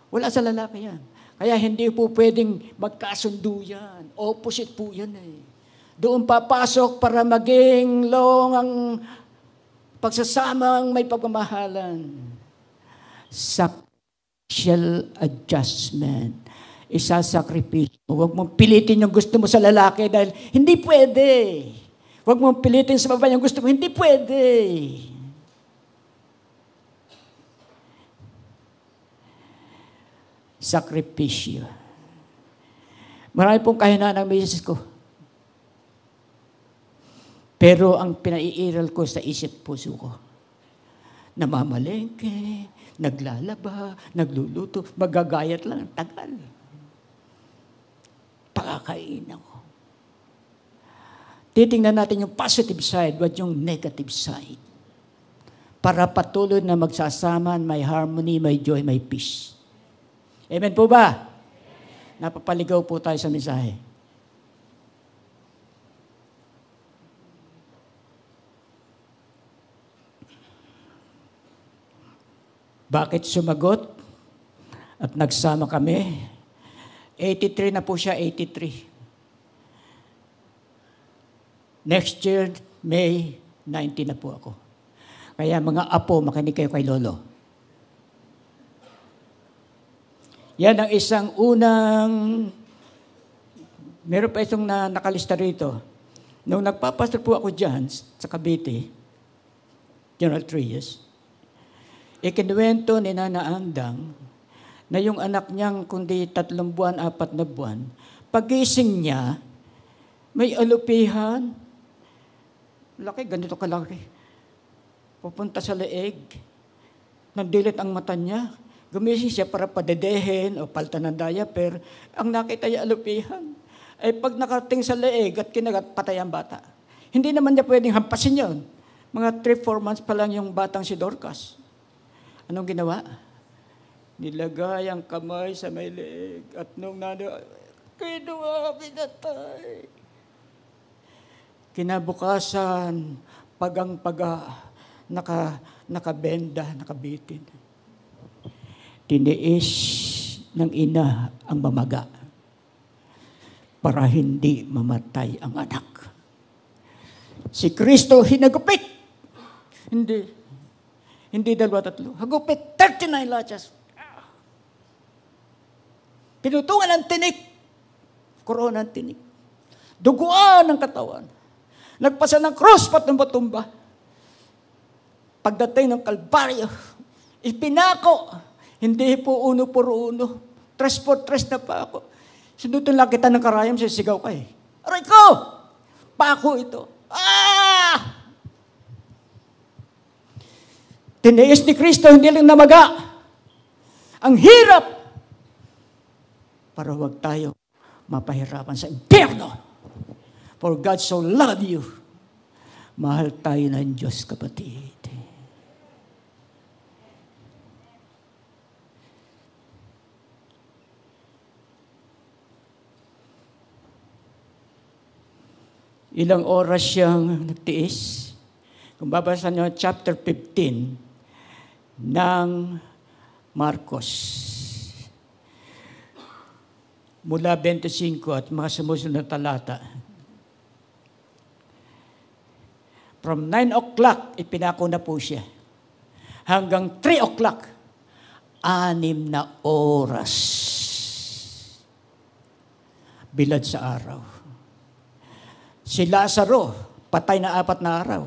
Wala sa lalaki yan. Kaya hindi po pwedeng magkasundo yan. Opposite po yan eh. Doon papasok para maging long ang pagsasamang may pagmamahalan. Sexual adjustment. Isasakripisyo. Huwag mong pilitin yung gusto mo sa lalaki dahil hindi pwede. Huwag mong pilitin sa babae yung gusto mo. Hindi pwede. Sakripisyo. Marami pong kahinaan ng misis ko. Pero ang pinaiiral ko sa isip puso ko, namamalengke, naglalaba, nagluluto, magagayat lang, tagal. Pakakainin ako. Titingnan natin yung positive side, what yung negative side. Para patuloy na magsasama, may harmony, may joy, may peace. Amen po ba? Napapaligaw po tayo sa mensahe. Bakit sumagot at nagsama kami? 83 na po siya, 83. Next year, May 90 na po ako. Kaya mga apo, makinig kayo kay Lolo. Yan ang isang unang, meron pa itong nakalista rito. Nung nagpapastor po ako dyan sa Cavite, General Trias, ikinuwento ni Nana Andang na yung anak niyang kundi 3 buwan, 4 na buwan, pagising niya, may alupihan, laki, ganito kalaki, pupunta sa leeg, nandilit ang mata niya, gumising siya para padedehin o palta ng diaper, ang nakita niya alupihan, ay pag nakating sa leeg at kinagat, patay ang bata. Hindi naman niya pwedeng hampasin yun. Mga 3-4 months pa lang yung batang si Dorcas. Anong ginawa? Nilagay ang kamay sa may leeg at nung kinuha, pinatay. Kinabukasan, pagang-paga, nakabenda, nakabitin. Tiniis ng ina ang mamaga para hindi mamatay ang anak. Si Kristo hinagupit. Hindi 2-3. Hagupit, 39 latchas. Pinutungan ang tinik. Korona ang tinik. Duguan ang katawan. Nagpasa ng cross, patumba-tumba. Pagdating ng Kalbaryo, ipinako. Hindi po 1 por 1. 3 por 3 na pa ako. Sinutin lang kita ng karayom, sisigaw ka eh. Aray ko! Pako ito. Tiniis ni Kristo, hindi lang namaga. Ang hirap. Para huwag tayo mapahirapan sa impyerno. For God so loved you. Mahal tayo ng Diyos, kapatid. Ilang oras siyang nagtiis. Kung babasa niyo chapter 15 ng Marcos. Mula 25 at mga sumusunod na talata. From 9 o'clock, ipinako na po siya. Hanggang 3 o'clock, 6 na oras. Bilad sa araw. Si Lazaro, patay na 4 na araw.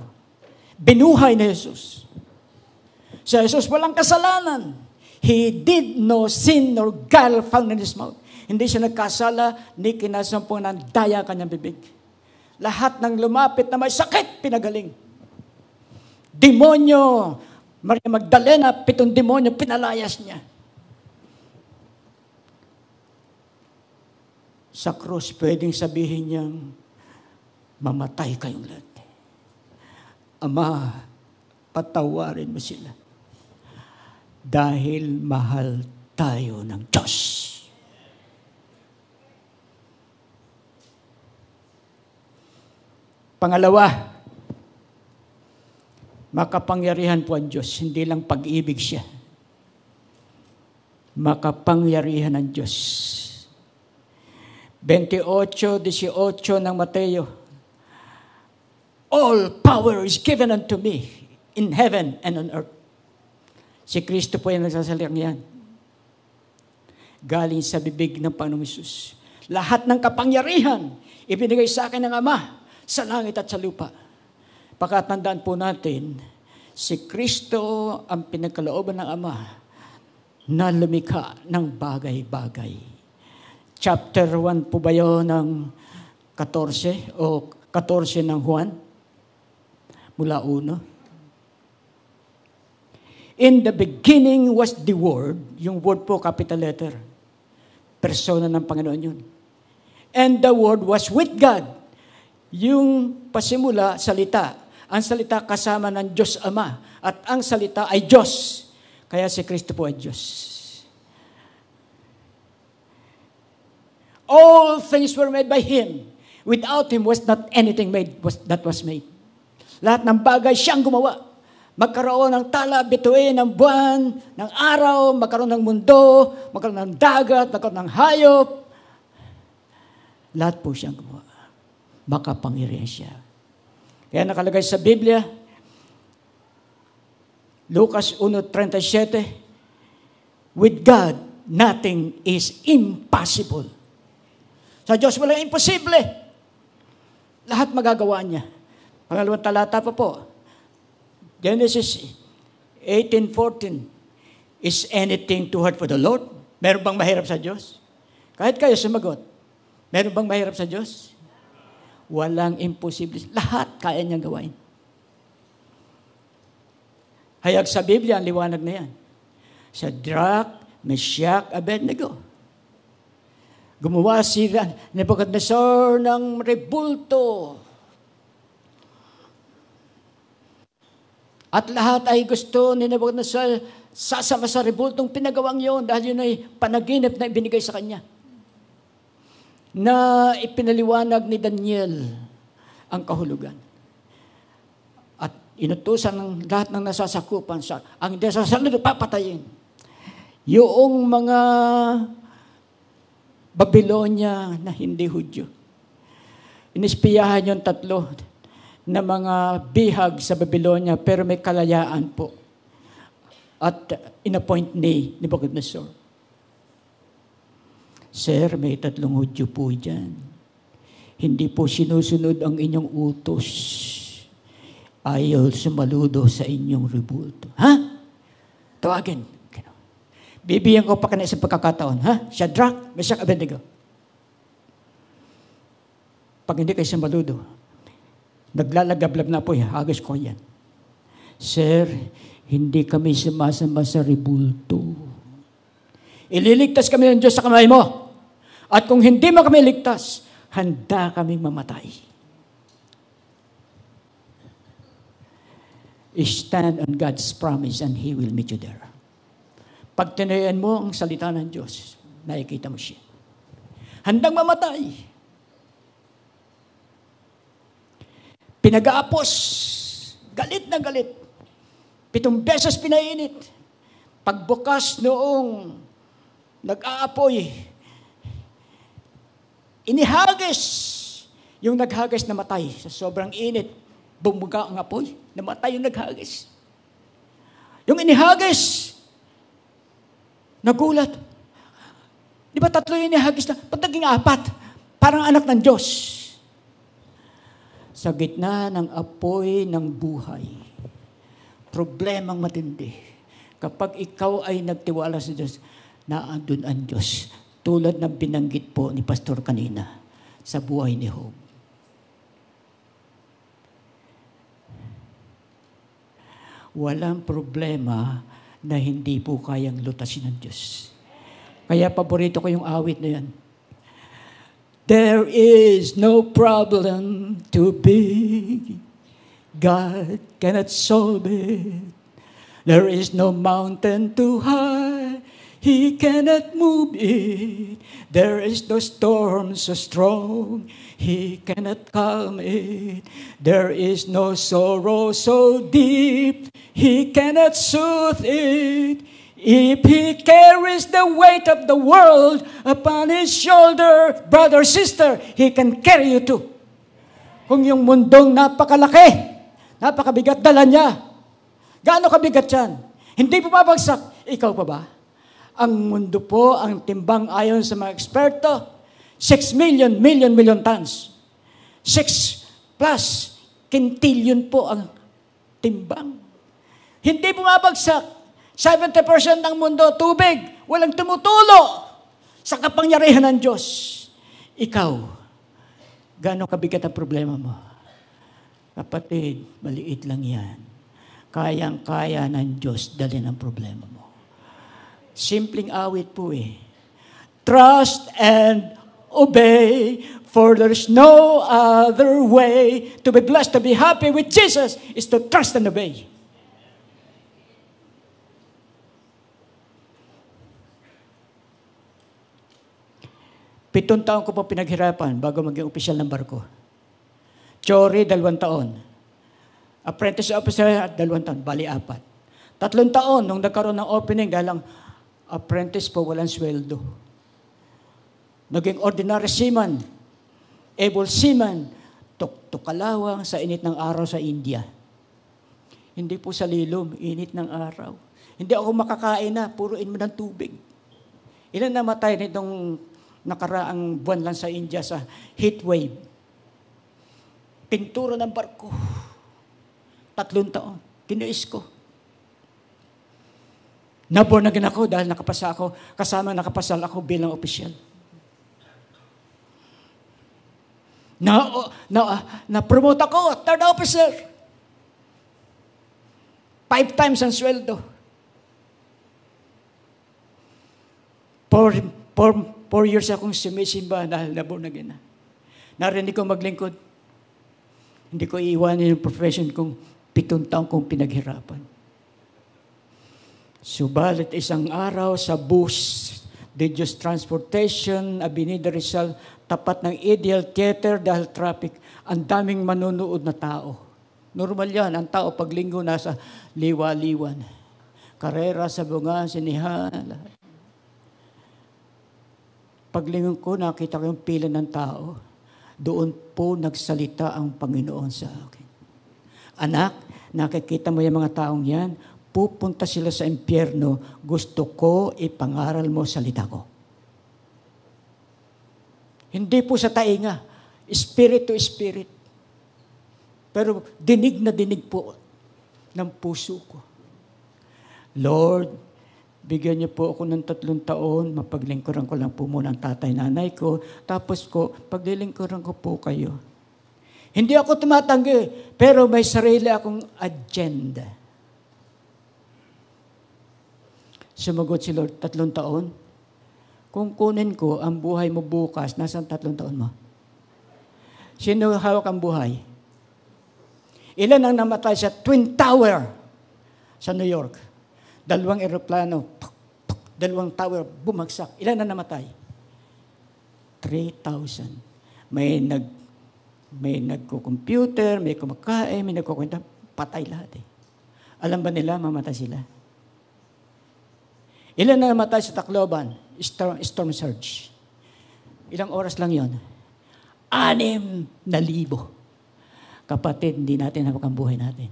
Binuhay ni Jesus. Si Jesus walang kasalanan. He did no sin nor guile found in his mouth. Hindi siya nagkasala, ni kinasampung ng daya kanyang bibig. Lahat ng lumapit na may sakit, pinagaling. Demonyo, Maria Magdalena, 7 demonyo, pinalayas niya. Sa krus, pwedeng sabihin niyang, mamatay kayong lahat. Ama, patawarin mo sila. Dahil mahal tayo ng Diyos. Pangalawa, makapangyarihan po ang Diyos. Hindi lang pag-ibig siya. Makapangyarihan ang Diyos. 28:18 ng Mateo. All power is given unto me in heaven and on earth. Si Kristo po yung nagsasalang yan. Galing sa bibig ng Panginoong Hesus. Lahat ng kapangyarihan, ibinigay sa akin ng Ama, sa langit at sa lupa. Pakatandaan po natin, si Kristo ang pinagkalooban ng Ama na lumikha ng bagay-bagay. Chapter 1 po ba yun ng 14 o 14 ng Juan? Mula 1. In the beginning was the Word. Yung Word po, capital letter. Persona ng Panginoon yun. And the Word was with God. Yung pasimula, salita. Ang salita kasama ng Diyos Ama. At ang salita ay Diyos. Kaya si Kristo po ay Diyos. All things were made by Him. Without Him was not anything made that was made. Lahat ng bagay siyang gumawa. Magkaroon ng tala, bituin, ng buwan, ng araw, magkaroon ng mundo, magkaroon ng dagat, magkaroon ng hayop. Lahat po siyang gumawa. Makapangyarihan siya. Kaya nakalagay sa Biblia, Lucas 1:37, with God, nothing is impossible. Sa Diyos walang imposible. Lahat magagawa niya. Pangalawang talata pa po, Genesis 18:14, is anything too hard for the Lord? Meron bang mahirap sa Diyos? Kahit kayo sumagot, meron bang mahirap sa Diyos? Walang imposible. Lahat kaya niyang gawain. Hayag sa Biblia, ang liwanag na yan. Shadrach, Meshach, Abednego. Gumawa si Nebuchadnezzar ng rebulto. At lahat ay gusto ni Nebuchadnezzar sasama sa rebultong pinagawang yon dahil yun ay panaginip na ibinigay sa kanya. Na ipinaliwanag ni Daniel ang kahulugan. At inutusan ng lahat ng nasasakupan sa ang hindi sasalunod papatayin. Yung mga Babylonia na hindi Hudyo. Inispiyahan yung 3 na mga bihag sa Babylonia pero may kalayaan po. At inappoint ni Nebuchadnezzar. Sir, may 3 Hudyo po dyan. Hindi po sinusunod ang inyong utos. Ayaw sumaludo sa inyong rebulto. Ha? Tawagin. Bibigyan ko pa kanina sa pagkakataon. Ha? Shadrach, Meshach, Abednego. Pag hindi kayo sumaludo, naglalagablab na po, hagis ko yan. Sir, hindi kami sumasama sa rebulto. Ililigtas kami ng Diyos sa kamay mo. At kung hindi mo kami ligtas, handa kaming mamatay. Stand on God's promise and He will meet you there. Pag tinayan mo ang salita ng Diyos, nakikita mo siya. Handang mamatay. Pinag-aapos. Galit na galit. 7 beses pinainit. Pagbukas noong nag-aapoy, inihagis. Yung naghagis namatay. Sa sobrang init, bumuga ang apoy. Namatay yung naghagis. Yung inihagis, nagulat. Di ba 3 yung inihagis na? Ba't naging 4? Parang anak ng Diyos. Sa gitna ng apoy ng buhay, problemang matindi. Kapag ikaw ay nagtiwala sa Diyos, naandun ang Diyos. Tulad ng binanggit po ni Pastor kanina sa buhay ni Job. walang problema na hindi po kayang lutasin ng Diyos. Kaya paborito ko yung awit na yan. There is no problem too big. God cannot solve it. There is no mountain too high. He cannot move it. There is no storm so strong. He cannot calm it. There is no sorrow so deep. He cannot soothe it. If He carries the weight of the world upon His shoulder, brother, sister, He can carry you too. Kung yung mundong napakalaki, napakabigat, dala niya. Gaano kabigat yan? Hindi bumabagsak. Ikaw pa ba? Ang mundo po, ang timbang ayon sa mga eksperto, 6 million tons. 6 plus quintillion po ang timbang. Hindi bumabagsak. 70% ng mundo, tubig, walang tumutulo sa kapangyarihan ng Diyos. Ikaw, gaano kabigat ang problema mo? Kapatid, maliit lang yan. Kayang-kaya ng Diyos dalhin ang problema mo. Simpleng awit po eh. Trust and obey, for there's no other way to be blessed, to be happy with Jesus, is to trust and obey. Pitong taon ko po pinaghirapan bago maging opisyal ng barko. Chori, 2 taon. Apprentice officer, 2 taon. Bali, 4. 3 taon nung nagkaroon ng opening dahil ang apprentice po walang sweldo. Naging ordinary seaman, able seaman, tuk-tukalawang sa init ng araw sa India. Hindi po sa lilom, init ng araw. Hindi ako makakain na, puruin mo ng tubig. Ilan namatay nitong nakaraang buwan lang sa India sa heat wave. Pintura ng barko. 3 taon. Tinuis ko. Naborn again ako dahil nakapasa ako, kasama nakapasal ako bilang opisyal. Na-promote ako, 3rd officer. 5 times ang sweldo. 4 years akong sumisimba dahil naborn again na. Narinig ko maglingkod. Hindi ko iiwanan yung profession kong 7 taon kong pinaghirapan. Subalit isang araw sa bus, Diyos Transportation, Avenida Rizal, tapat ng Ideal Theater dahil traffic, ang daming manunood na tao. Normal yan, ang tao paglinggo nasa liwa-liwan. Karera sa bunga, sinihan, lahat. Paglingon ko, nakita ko yung pila ng tao. Doon po nagsalita ang Panginoon sa akin. Anak, nakikita mo yung mga taong yan, pupunta sila sa impyerno, gusto ko ipangaral mo salita ko. Hindi po sa tainga, spirit to spirit. Pero dinig na dinig po ng puso ko. Lord, bigyan niyo po ako ng 3 taon, mapaglingkuran ko lang po muna ang tatay-nanay ko, tapos ko, paglilingkuran ko po kayo. Hindi ako tumatanggi, pero may sarili akong agenda. Sumagot si Lord, 3 taon. Kung kunin ko ang buhay mo bukas, nasaan 3 taon mo? Sino hawak ang buhay? Ilan ang namatay sa Twin Tower sa New York? 2 eroplano, 2 tower, bumagsak. Ilan ang namatay? 3,000. May nagko-computer, may kumakain, may nagkukwenta, patay lahat eh. Alam ba nila, mamatay sila? Ilan na namatay sa Tacloban? Storm surge. Ilang oras lang yon? 6,000. Kapatid, hindi natin hawak ang buhay natin.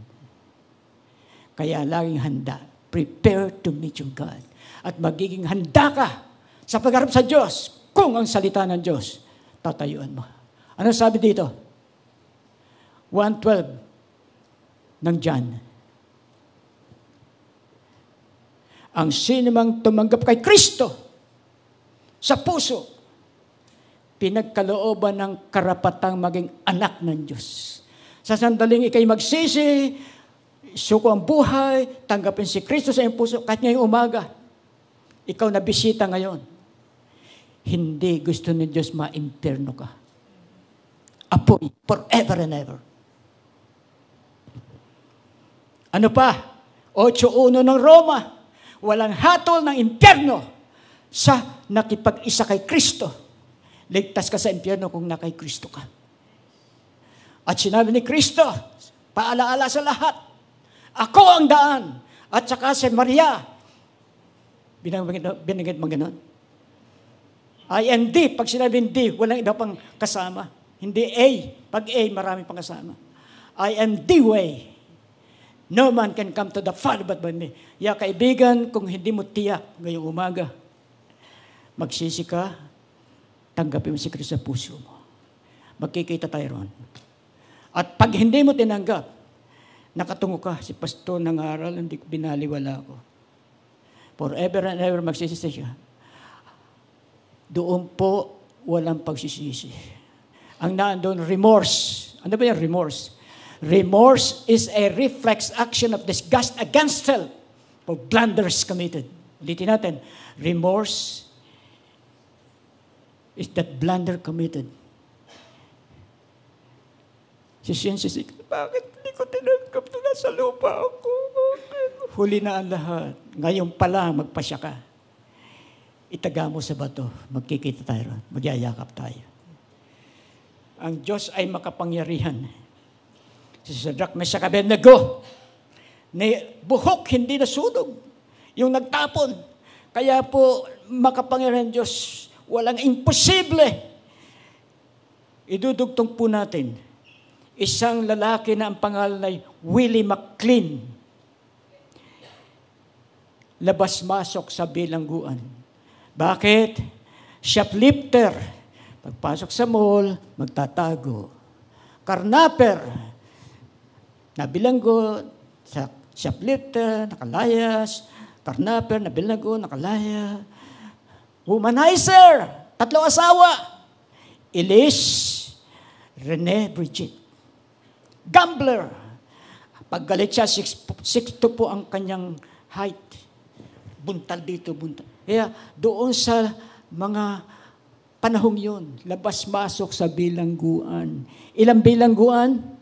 Kaya laging handa. Prepare to meet your God. At magiging handa ka sa pagharap sa Diyos kung ang salita ng Diyos tatayuan mo. Ano sabi dito? 1:12 ng John. Ang sinumang tumanggap kay Kristo sa puso, pinagkalooban ng karapatang maging anak ng Diyos. Sa sandaling ikay magsisi, Suko ang buhay, tanggapin si Kristo sa iyong puso, kahit ngayong umaga, ikaw na bisita ngayon. Hindi gusto ni Diyos ma-impierno ka. Apoy, forever and ever. Ano pa? 8:1 ng Roma, walang hatol ng impierno sa nakipag-isa kay Kristo. Ligtas ka sa impierno kung nakay Kristo ka. At sinabi ni Kristo, paalaala sa lahat, ako ang daan. At saka si Maria, binanggit mo ganon. I am D. Pag sinabing D, walang iba pang kasama. Hindi A. Pag A, marami pang kasama. I am the way. No man can come to the Father but by me. Ya kaibigan, kung hindi mo tiyak ngayong umaga, magsisi ka, tanggapin mo si Kristo sa puso mo. Magkikita tayo ron. At pag hindi mo tinanggap, nakatungo ka, si pastor nangaral, hindi binaliwala ko. Forever and ever magsisisi siya. Doon po, walang pagsisisi. Ang naandun, remorse. Ano ba yung remorse? Remorse is a reflex action of disgust against self for blunders committed. Ulitin natin. Remorse is that blunder committed. Sisisi, bakit hindi ko tinanggap na nasa lupa ako? Huli na ang lahat. Ngayon pa lang, magpasya ka. Itaga mo sa bato. Magkikita tayo. Magyayakap tayo. Ang Diyos ay makapangyarihan. Si Shadrach, Meshach, Abednego, buhok, hindi nasunog. Yung nagtapon. Kaya po, makapangyarihan Diyos, walang imposible. Idudugtong po natin, isang lalaki na ang pangalan ay Willie McLean. Labas-masok sa bilangguan. Bakit? Shoplifter. Pagpasok sa mall, magtatago. Karnaper. Nabilanggo, sa shoplifter, nakalayas. Karnaper, nabilanggo, nakalaya. Womanizer, 3 asawa. Elise, Rene, Bridget. Gambler. Paggalit siya, 6'2" po ang kanyang height. Buntal dito, buntal. Kaya doon sa mga panahong yun, labas-masok sa bilangguan. Ilang bilangguan?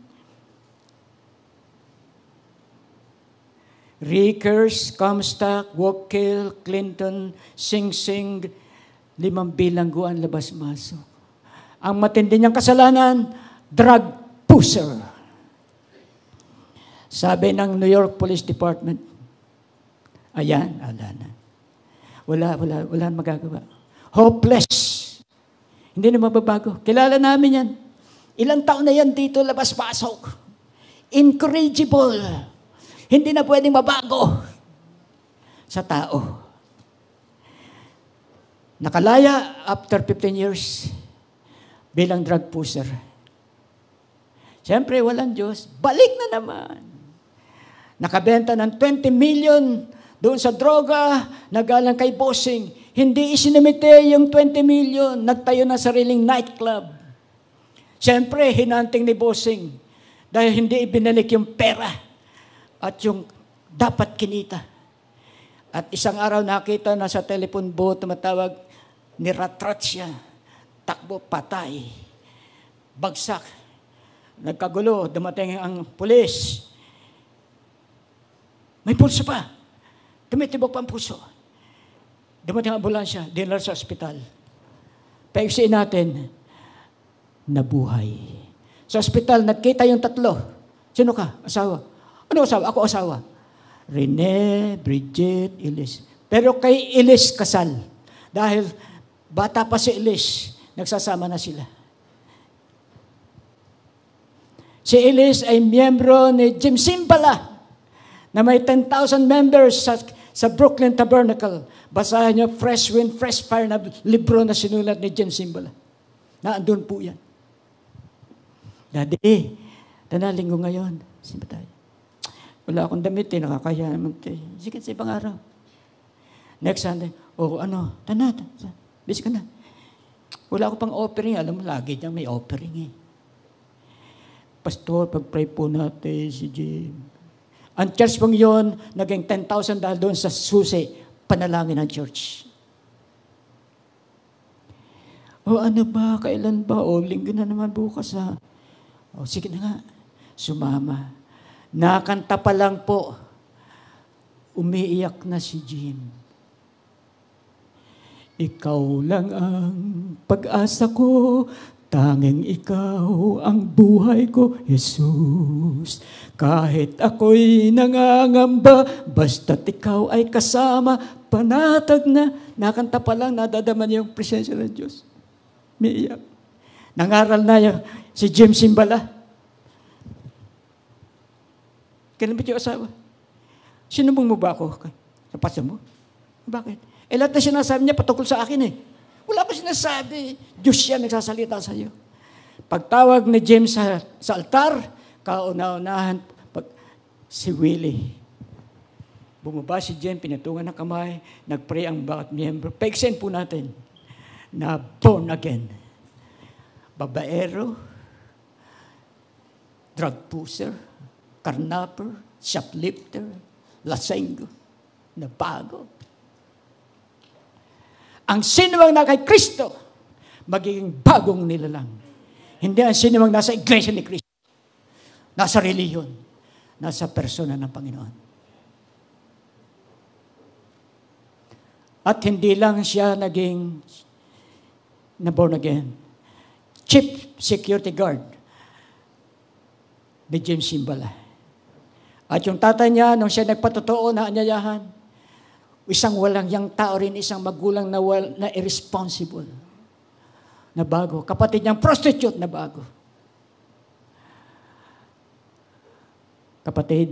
Rickers, Comstock, Waukeil, Clinton, Sing Sing, 5 bilangguan labas-masok. Ang matindi niyang kasalanan, drug pusher. Sabi ng New York Police Department, ayan, wala magagawa. Hopeless. Hindi na mababago. Kilala namin yan. Ilang taon na yan dito, labas-pasok. Incorrigible. Hindi na pwedeng mabago sa tao. Nakalaya after 15 years bilang drug pusher. Siyempre, walang Diyos. Balik na naman. Nakabenta ng 20 million doon sa droga, nagalang kay bossing. Hindi isinimite yung 20 million. Nagtayo ng sariling nightclub. Siyempre, hinanting ni bossing. Dahil hindi ibinalik yung pera at yung dapat kinita. At isang araw nakita na sa telephone booth, tumatawag, niratrat siya. Takbo, patay. Bagsak. Nagkagulo, dumating ang pulis. May pulso pa. Tumitibok pa ang puso. Dumating ang ambulansya, dinala sa ospital. Paigsiin natin, nabuhay. Sa ospital, nagkita yung 3. Sino ka? Asawa. Ano asawa? Ako asawa. Rene, Bridget, Elise. Pero kay Elise kasal. Dahil bata pa si Elise, nagsasama na sila. Si Elise ay miyembro ni Jim Simbala na may 10,000 members sa Brooklyn Tabernacle. Basahin niyo, Fresh Wind, Fresh Fire na libro na sinulat ni Jim Simbala. Naandun po yan. Daddy, tanalinggo ngayon. Simba tayo. Wala akong damit eh, nakakaya naman tayo. Sige, sa ibang araw. Next Sunday, busy ka na. Wala ako pang offering. Alam mo, lagi diyang may offering eh. Pastor, pag-pray po natin si Jim. Ang church pong yun, naging 10,000 dahil doon sa susi, panalangin ng church. O ano ba, kailan ba? O linggo na naman bukas ha. O sige na nga, sumama. Nakanta pa lang po, umiiyak na si Jim. Ikaw lang ang pag-asa ko, tanging ikaw ang buhay ko, Jesus. Kahit ako'y nangangamba, basta't ikaw ay kasama, panatag na. Nakanta pa lang, nadadaman yung presensya ng Diyos. Umiiyak. Nangaral na si Jim Simbala. Kailan ba yung asawa? Sinumbong mo ba ako? Sa pastor mo? Bakit? Lahat na sinasabi niya patungkol sa akin eh. Wala ko sinasabi. Diyos siya nagsasalita sa iyo. Pagtawag ni Jim sa altar, kauna-unahan si Willie. Bumaba si Jim, pinatungan ng kamay, nagpray ang bawat miyembro. Paiksin po natin na born again. Babaero, drug pusher, karnapper, shoplifter, lasenggo, na bago. Ang sinumang na kay Kristo, magiging bagong nilalang. Hindi ang sinumang nasa iglesia ni Kristo, nasa reliyon, nasa persona ng Panginoon. At hindi lang siya naging na born again. Chief security guard ni James Simbala. At yung tatay niya, nung siya nagpatotoo na anyayahan, isang walang yang tao rin, isang magulang na irresponsible, na bago. Kapatid niyang prostitute na bago. Kapatid,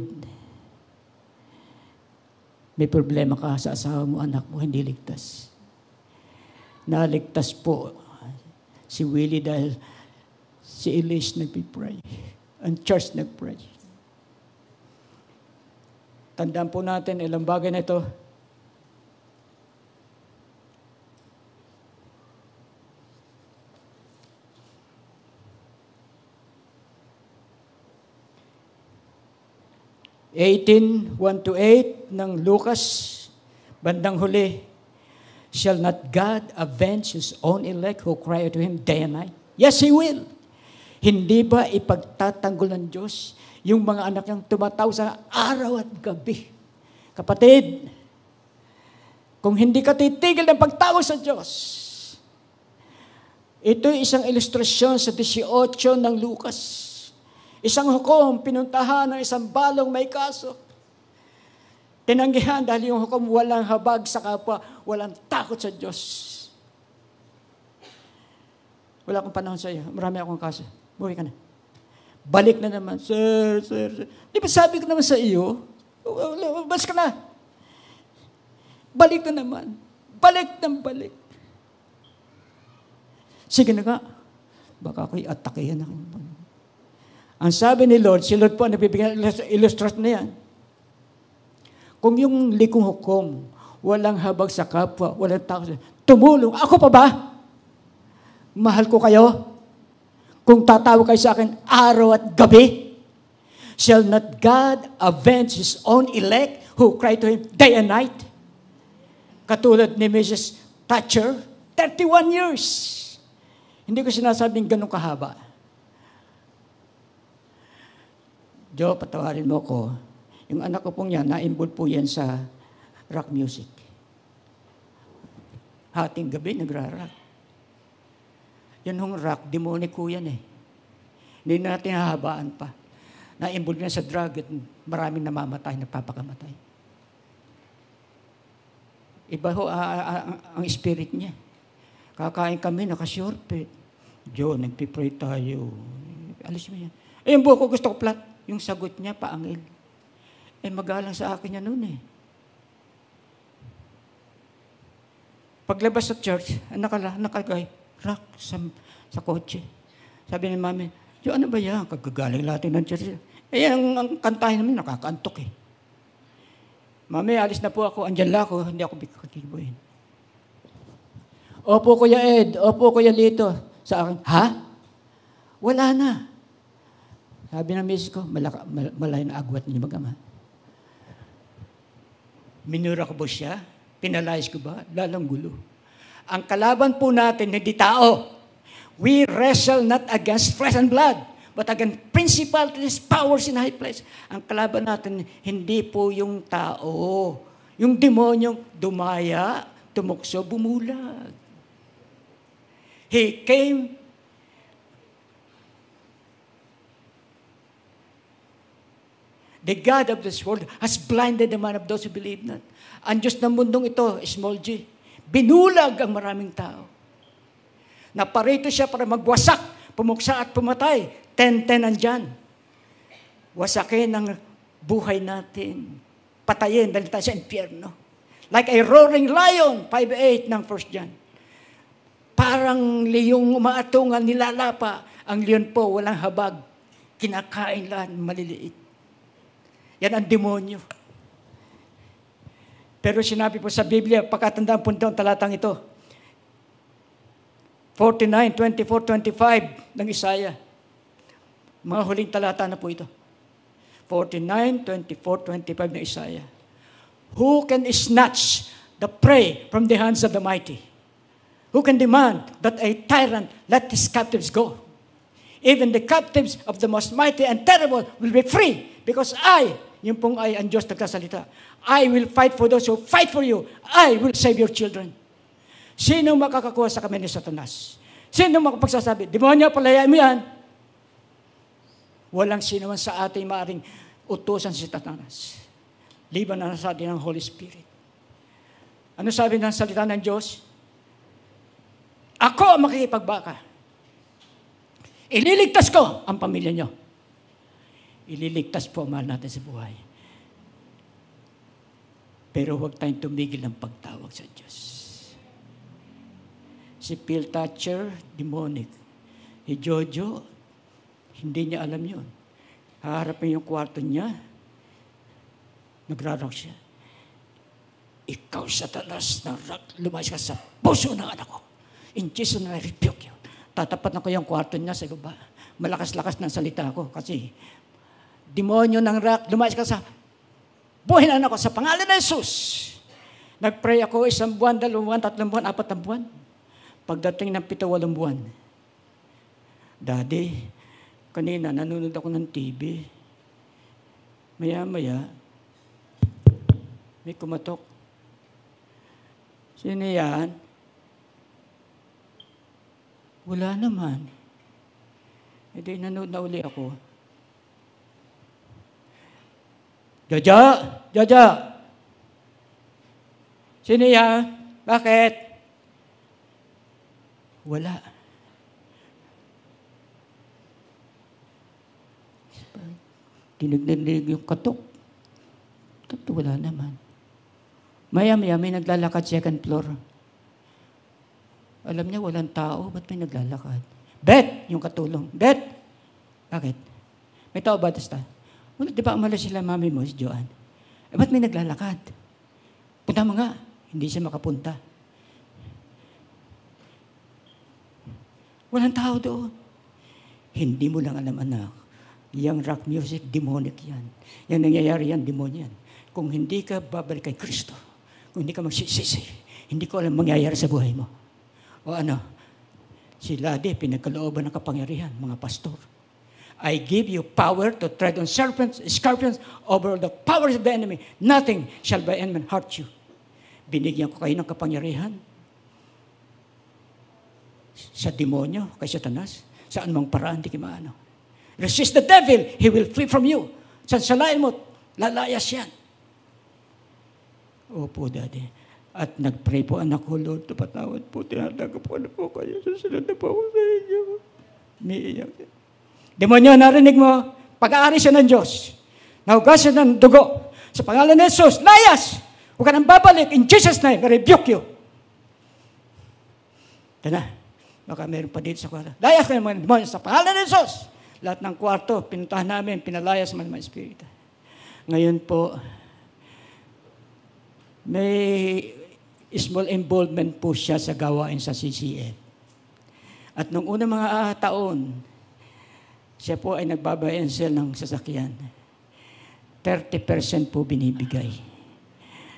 may problema ka sa asawa mo, anak mo, hindi ligtas. Naligtas po si Willie dahil si Elise nagpipray. Ang church nagpray. Tandaan po natin, ilang bagay na ito. (18:1-8) ng Lucas, bandang huli, shall not God avenge His own elect who cry to Him day and night? Yes, He will. Hindi ba ipagtatanggol ng Diyos yung mga anak niyang tumataw sa araw at gabi? Kapatid, kung hindi ka titigil ng pagtawag sa Diyos, ito'y isang ilustrasyon sa 18 ng Lucas. Isang hukom, pinuntahan ng isang balong may kaso. Tinanggihan dahil yung hukom walang habag sa kapwa, walang takot sa Diyos. Wala akong panahon sa iyo. Marami akong kaso. Buhay ka na. Balik na naman. Sir. Di ba sabi ko naman sa iyo? Bas ka na. Balik na naman. Balik. Sige na nga. Baka ako'y atakehan ako. Ang sabi ni Lord, si Lord po ang nagbibigay illustration na yan. Kung yung likong hukom, walang habag sa kapwa, walang takot, tumulong, ako pa ba? Mahal ko kayo? Kung tatawag kayo sa akin araw at gabi, shall not God avenge His own elect who cry to Him day and night? Katulad ni Mrs. Thatcher, 31 years. Hindi ko sinasabing ganun kahaba. Joe, patawarin mo ko. Yung anak ko pong yan, na-involve po yan sa rock music. Hating gabi, nagra-rock. Yan hong rock, demonic ko yan eh. Hindi natin hahabaan pa. Na-involve yan sa drug at maraming namamatay, nagpapakamatay. Iba ho ang spirit niya. Kakain kami, naka-shortpet. Joe, nagpipray tayo. Alis mo yan. Yung buko gusto ko flat. Yung sagot niya, paangil. Magalang sa akin yan noon eh. Paglabas sa church, nakagay, rock sa kotse. Sabi ni mami, ano ba yan? Kagagaling natin ng church. Ang kantahin namin, nakakaantok eh. Mami, alis na po ako. Andyan lang ako. Hindi ako bigkakibuhin. Opo, Kuya Ed. Opo, Kuya Lito. Sa akin, ha? Wala na. Sabi ng misis ko, malay na agwat niyo mag-ama. Minura ko ba siya? Pinalayas ko ba? Lalang gulo. Ang kalaban po natin, hindi tao. We wrestle not against flesh and blood, but against principalities, powers in high place. Ang kalaban natin, hindi po yung tao. Yung demonyong dumaya, tumukso, bumulag. He came. The God of this world has blinded the mind of those who believe not. Ang Diyos ng mundong ito, small g, binulag ang maraming tao. Naparito siya para magwasak, pumuksa at pumatay. 10-10 andyan. Wasakin ang buhay natin. Patayin, dahil tayo sa impyerno. Like a roaring lion, 5:8 ng 1 John. Parang liyong umaatungan, nilalapa. Ang leon po, walang habag. Kinakain lang, maliliit. Yan ang demonyo. Pero sinabi po sa Biblia, pagkatandaan po ang talatang ito, 49, 24, 25 ng Isaiah. Mga huling talata na po ito. 49, 24, 25 ng Isaiah. Who can snatch the prey from the hands of the mighty? Who can demand that a tyrant let his captives go? Even the captives of the most mighty and terrible will be free, because I, yung pong ay ang Diyos nagkasalita, I will fight for those who fight for you. I will save your children. Sino makakakuha sa kami ni Satanas? Sino makapagsasabi, demonyo, palayain mo yan? Walang sino man sa ating maaring utusan si Satanas. Liban na sa atin ng Holy Spirit. Ano sabi ng salita ng Diyos? Ako ang makikipagbaka. Ililigtas ko ang pamilya nyo. Ililigtas po ang mahal natin sa buhay. Pero huwag tayong tumigil ng pagtawag sa Diyos. Si Phil Thatcher, demonic. Si Jojo, hindi niya alam yun. Haharapin yung kwarto niya, nagrarok siya. Ikaw, Satanas, lumayas ka sa puso ng anak ko. In Jesus' name, I rebuke you. Tatapat na ko yung kwarto niya sa baba. Malakas-lakas ng salita ko kasi demonyo ng rock, lumayas ka sa buhay na anak ko sa pangalan ng Jesus. Nag-pray ako 1 buwan, 2 buwan, 3 buwan, 4 buwan. Pagdating ng 7-8 buwan, Daddy, kanina nanonood ako ng TV. Maya-maya, may kumatok. Sino yan? Wala naman. E di nanood na uli ako. Jaja! Jaja! Sino yan? Bakit? Wala. Dinig yung katok. Wala naman. Maya-maya may naglalakad second floor. Alam niya, walang tao. Ba't may naglalakad? Bet! Yung katulong. Bet! Bakit? May tao ba? Wala, di ba umalis sila mami mo, si Joanne? Ba't may naglalakad? Punta mo nga. Hindi siya makapunta. Walang tao doon. Hindi mo lang alam, anak. Yung rock music, demonic yan. Yung nangyayari yan, demonyo yan. Kung hindi ka babalik kay Kristo, kung hindi ka magsisisi, hindi ko alam mangyayari sa buhay mo. O ano, si Lade, pinagkalooban ng kapangyarihan, mga pastor. I give you power to tread on serpents, scorpions, over the powers of the enemy. Nothing shall by any man hurt you. Binigyan ko kayo ng kapangyarihan sa demonyo, kay Satanas, saan mang paraan, di maano. Resist the devil, he will flee from you. Sansalain mo, lalayas yan. Opo, Daddy. At nag-pray po, anak ko, Lord, patawad po, tinatagap ko na po kayo, susunod na po ako sa inyo. Umiiyak. Demonyo, narinig mo, pag-aari siya ng Diyos. Nahugas siya ng dugo. Sa pangalan ni Jesus, layas! Huwag ka nang babalik. In Jesus' name, I rebuke you. Tana, baka meron pa dito sa kwarto. Layas ka ng mga demonyo sa pangalan ni Jesus. Lahat ng kwarto, pinuntahan namin, pinalayas man mga espiritu. Ngayon po, may small involvement po siya sa gawain sa CCF. At nung unang mga taon, siya po ay nagbabayensel ng sasakyan. 30% po binibigay.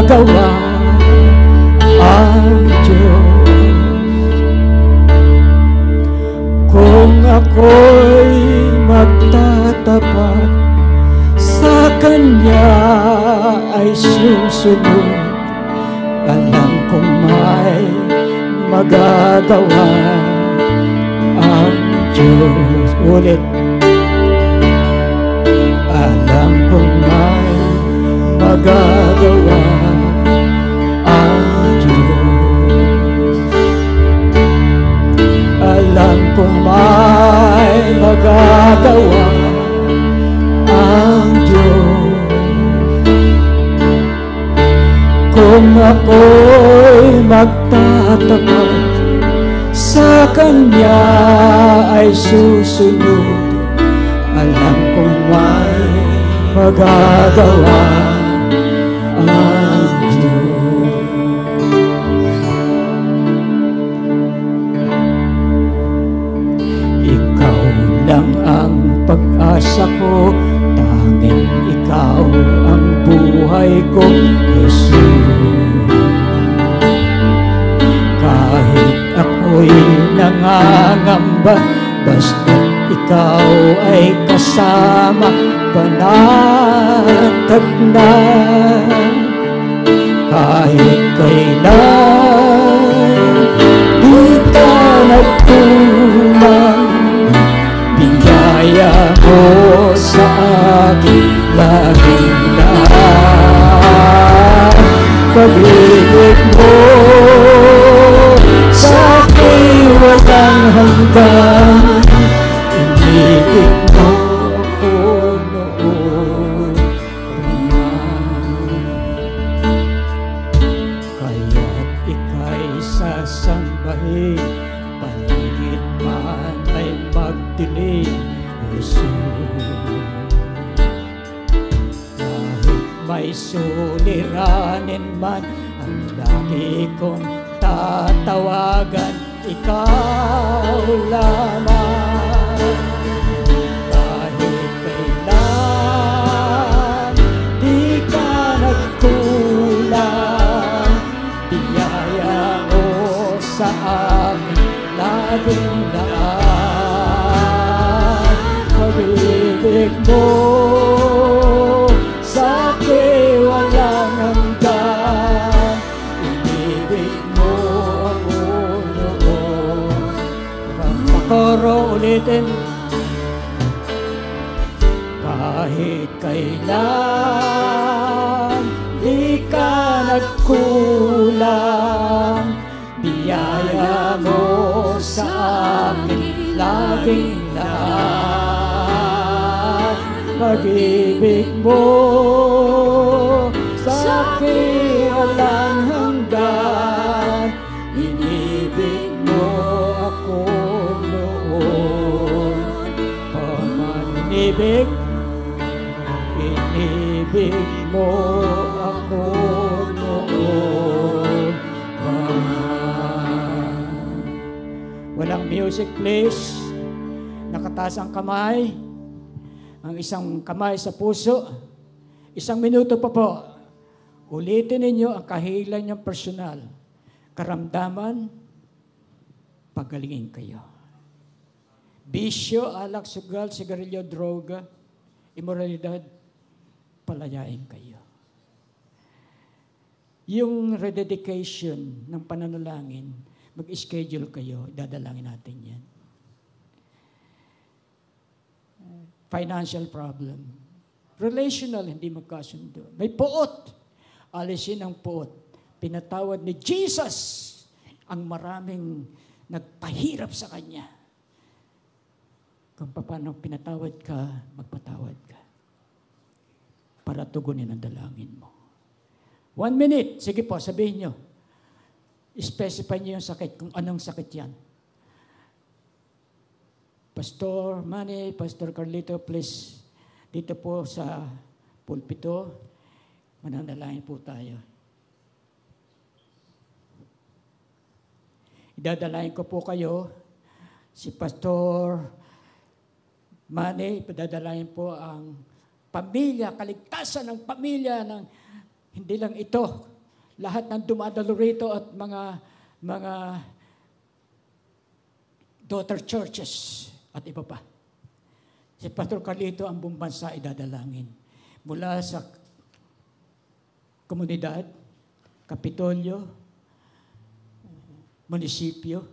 magagawa ang Diyos. Kung ako'y magtatapat sa Kanya ay susunod, alam kong may magagawa ang Diyos. Ulit. Alam kong may magagawa ang Diyos. Alam kong may magagawa ang Diyos. Kung ako'y magtatapat sa Kanya ay susunod, alam kong may magagawa ang Diyos. Ikaw lang ang pag-asa ko, tanging Ikaw ang buhay ko, Jesus. Kahit ako'y nangangamba, basta Ikaw ay kasama, panatag na. Kahit kailan di ka nagkulang, biyaya mo sa akin laging lahat. Pag-ibig mo sa akin walang hanggan, inibig mo ako noon kaya't ika'y sasambahin, paligid man ay magdilim, Jesus. Kahit may suliranin man, ang lagi kong tatawagan, Ikaw lamang. Kahit kailan di ka nagkulang, biyaya mo sa akin laging daan. Pag-ibig mo sa akin walang hanggan, inibig mo ako noon. Pakoro ulitin. Kahit kailan di ka nagkulang, biyaya mo sa akin laging lahat. Pag-ibig mo sa akin walang hanggan, inibig mo ako noon. Pamanibig, inibig mo ako noon. Walang music please. Nakataas ang kamay. Ang isang kamay sa puso. 1 minuto pa po. Ulitin ninyo ang kahilan niyong personal. Karamdaman, pagalingin kayo. Bisyo, alak, sugal, sigarilyo, droga, imoralidad, palayain kayo. Yung rededication ng pananalangin, mag-schedule kayo, dadalangin natin yan. Financial problem. Relational, hindi magkasundo. May puot. Alisin ang puot. Pinatawad ni Jesus ang maraming nagpahirap sa Kanya. Kung paano pinatawad ka, magpatawad ka. Para tugunin ang dalangin mo. 1 minute. Sige po, sabihin nyo. Specify nyo yung sakit, kung anong sakit yan. Pastor Manny, Pastor Carlito, please, dito po sa pulpito, mananalangin po tayo. Idadalahin ko po kayo, si Pastor Manny, idadalahin po ang pamilya, kaligtasan ng pamilya ng hindi lang ito, lahat ng dumadalo rito at mga daughter churches at iba pa. Si Pastor Carlito ang buong bansa idadalangin. Mula sa komunidad, kapitolyo, munisipyo,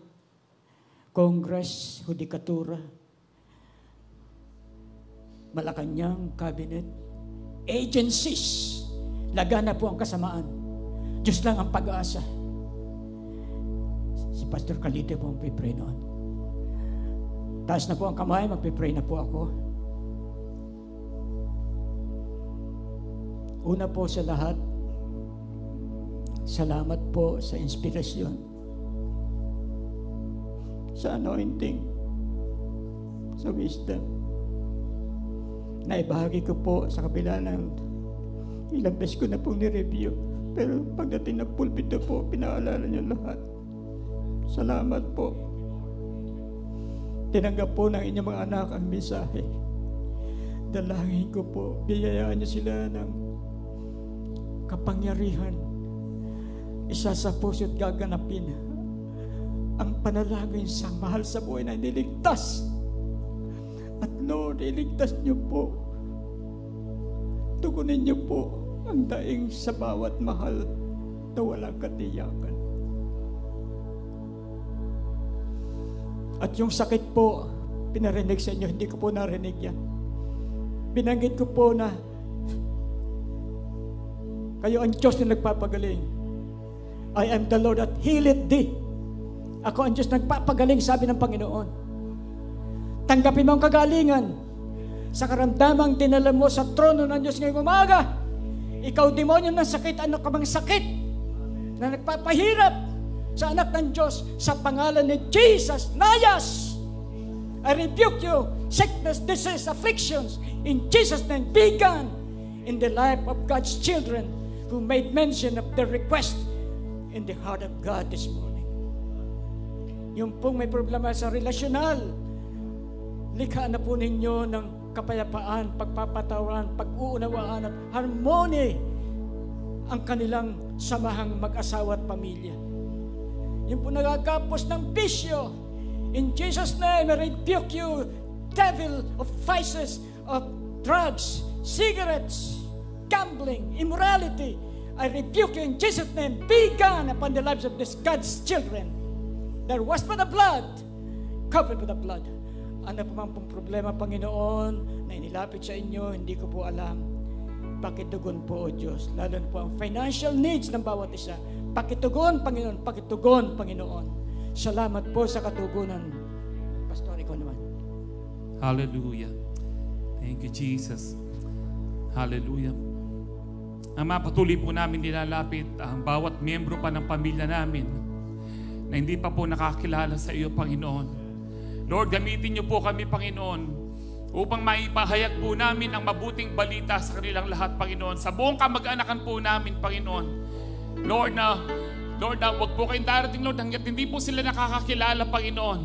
Congress, Hudikatura, Malacanang, Cabinet, agencies, lagana po ang kasamaan. Diyos lang ang pag-asa. Si Pastor Carlito po ang pipray noon. Taas na po ang kamay, magpipray na po ako. Una po sa lahat, salamat po sa inspirasyon, sa anointing, sa wisdom. Naibahagi ko po sa kabila ng ilang beses ko na pong nireview. Pero pagdating ng pulpito po, pinaalala niyo lahat. Salamat po. Tinanggap po ng inyong mga anak ang mensahe. Dalangin ko po, biyayaan niyo sila ng kapangyarihan. Isa sa puso't gaganapin ang panalangin sa mahal sa buhay na niligtas. At Lord, iligtas niyo po. Tugunin niyo po ang daing sa bawat mahal na walang katiyakan. At yung sakit po, pinarinig sa inyo, hindi ko po narinig yan. Binanggit ko po na kayo ang Diyos na nagpapagaling. I am the Lord that healeth thee. Ako ang Diyos nagpapagaling, sabi ng Panginoon. Tanggapin mo ang kagalingan sa karamdamang dinala mo sa trono ng Diyos ngayong umaga. Ikaw, demonyo ng sakit, ano ka bang sakit na nagpapahirap sa anak ng Diyos, sa pangalan ni Jesus, layas! I rebuke you, sickness, disease, afflictions, in Jesus' name, be gone in the life of God's children who made mention of the request in the heart of God this morning. Yung pong may problema sa relasyonal, likha na po ninyo ng kapayapaan, pagpapatawan, pag-uunawaan at harmony ang kanilang samahang mag-asawa at pamilya. Yung po nagagapos ng bisyo, in Jesus' name, I rebuke you, devil of vices, of drugs, cigarettes, gambling, immorality. I rebuke you in Jesus' name. Be gone upon the lives of these God's children. They're washed by the blood, covered by the blood. Ano po mang problema, Panginoon, na inilapit sa inyo, hindi ko po alam. Pakitugon po, O Diyos. Lalo na po ang financial needs ng bawat isa. Pakitugon, Panginoon. Pakitugon, Panginoon. Salamat po sa katugunan. Pastor, ikaw naman. Hallelujah. Thank you, Jesus. Hallelujah. Ang mapatuloy po namin nilalapit ang bawat miyembro pa ng pamilya namin na hindi pa po nakakilala sa iyo, Panginoon. Lord, gamitin niyo po kami, Panginoon, upang maipahayag po namin ang mabuting balita sa kanilang lahat, Panginoon. Sa buong kamag-anakan po namin, Panginoon. Lord, wag po kayong darating, Lord, hanggat hindi po sila nakakakilala, Panginoon.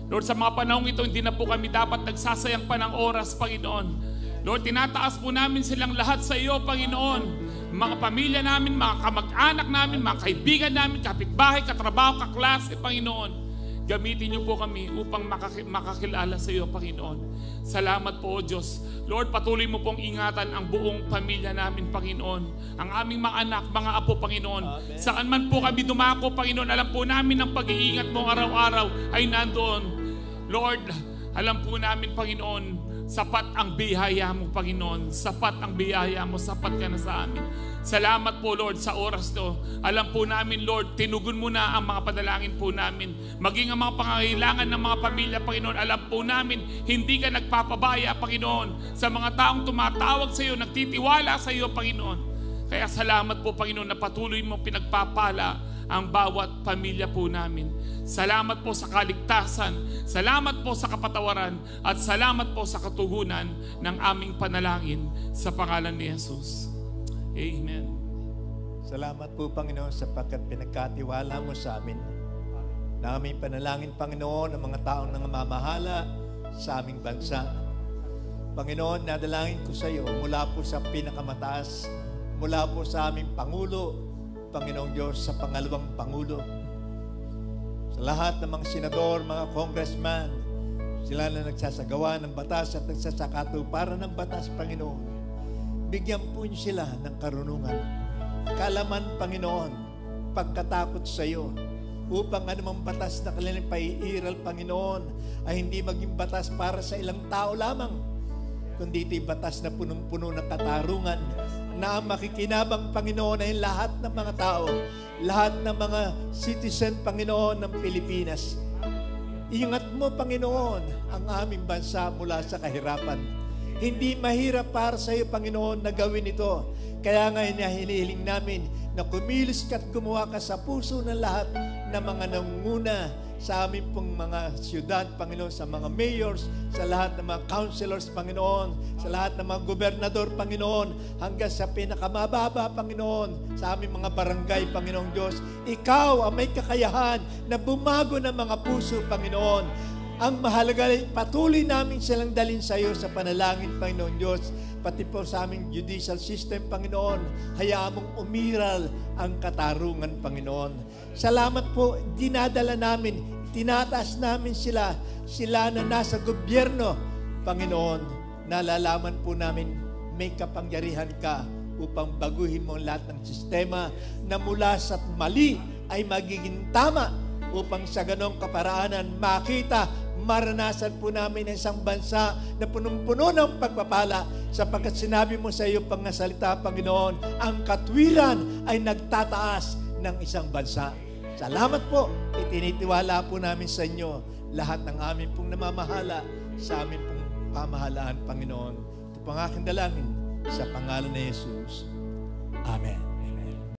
Lord, sa mga panahong ito, hindi na po kami dapat nagsasayang pa ng oras, Panginoon. Lord, tinataas po namin silang lahat sa iyo, Panginoon. Mga pamilya namin, mga kamag-anak namin, mga kaibigan namin, kapitbahay, katrabaho, kaklase, Panginoon. Gamitin niyo po kami upang makakilala sa iyo, Panginoon. Salamat po, O Diyos. Lord, patuloy mo pong ingatan ang buong pamilya namin, Panginoon. Ang aming mga anak, mga apo, Panginoon. Amen. Saan man po kami dumako, Panginoon, alam po namin ang pag-iingat mo araw-araw ay nandoon. Lord, alam po namin, Panginoon, sapat ang biyaya mo, Panginoon. Sapat ang biyaya mo, sapat ka na sa amin. Salamat po, Lord, sa oras to. Alam po namin, Lord, tinugon mo na ang mga panalangin po namin. Maging ang mga pangangailangan ng mga pamilya, Panginoon, alam po namin, hindi ka nagpapabaya, Panginoon, sa mga taong tumatawag sa iyo, nagtitiwala sa iyo, Panginoon. Kaya salamat po, Panginoon, na patuloy mo pinagpapala ang bawat pamilya po namin. Salamat po sa kaligtasan, salamat po sa kapatawaran, at salamat po sa katugunan ng aming panalangin sa pangalan ni Jesus. Amen. Salamat po, Panginoon, sapagkat pinagkatiwala mo sa amin na aming panalangin, Panginoon, ang mga taong nangmamahala sa aming bansa. Panginoon, nadalangin ko sa iyo mula po sa pinakamataas, mula po sa aming Pangulo, Panginoong Diyos, sa pangalawang Pangulo. Sa lahat ng mga senador, mga congressman, sila na nagsasagawa ng batas at nagsasakatuparan ng batas, Panginoon. Bigyan po niyo sila ng karunungan, kalaman, Panginoon, pagkatakot sa iyo, upang anumang batas na kanilang paiiral, Panginoon, ay hindi maging batas para sa ilang tao lamang, kundi ito'y batas na punong-puno ng katarungan, na ang makikinabang, Panginoon, ay lahat ng mga tao, lahat ng mga citizen, Panginoon, ng Pilipinas. Ingat mo, Panginoon, ang aming bansa mula sa kahirapan. Hindi mahirap para sa iyo, Panginoon, na gawin ito. Kaya nga hinihiling namin na kumilos ka at gumawa ka sa puso ng lahat ng mga nangunguna sa aming pong mga siyudad, Panginoon, sa mga mayors, sa lahat ng mga councilors, Panginoon, sa lahat ng mga gobernador, Panginoon, hanggang sa pinakamababa, Panginoon, sa aming mga barangay, Panginoong Diyos. Ikaw ang may kakayahan na bumago ng mga puso, Panginoon. Ang mahalaga ay patuloy namin silang dalhin sa iyo sa panalangin, Panginoon Diyos. Pati po sa aming judicial system, Panginoon, hayaan mong umiral ang katarungan, Panginoon. Salamat po, dinadala namin, tinataas namin sila na nasa gobyerno, Panginoon. Nalalaman po namin may kapangyarihan ka upang baguhin mo lahat ng sistema na mula sa mali ay magiging tama, upang sa ganong kaparaanan makita, maranasan po namin ang isang bansa na punong-puno ng pagpapala, sapagkat sinabi mo sa iyo pangasalita, Panginoon, ang katwiran ay nagtataas ng isang bansa. Salamat po, itinitiwala po namin sa inyo lahat ng amin pong namamahala sa amin pong pamahalaan, Panginoon. Ito pong aking dalangin sa pangalan ni Jesus. Amen.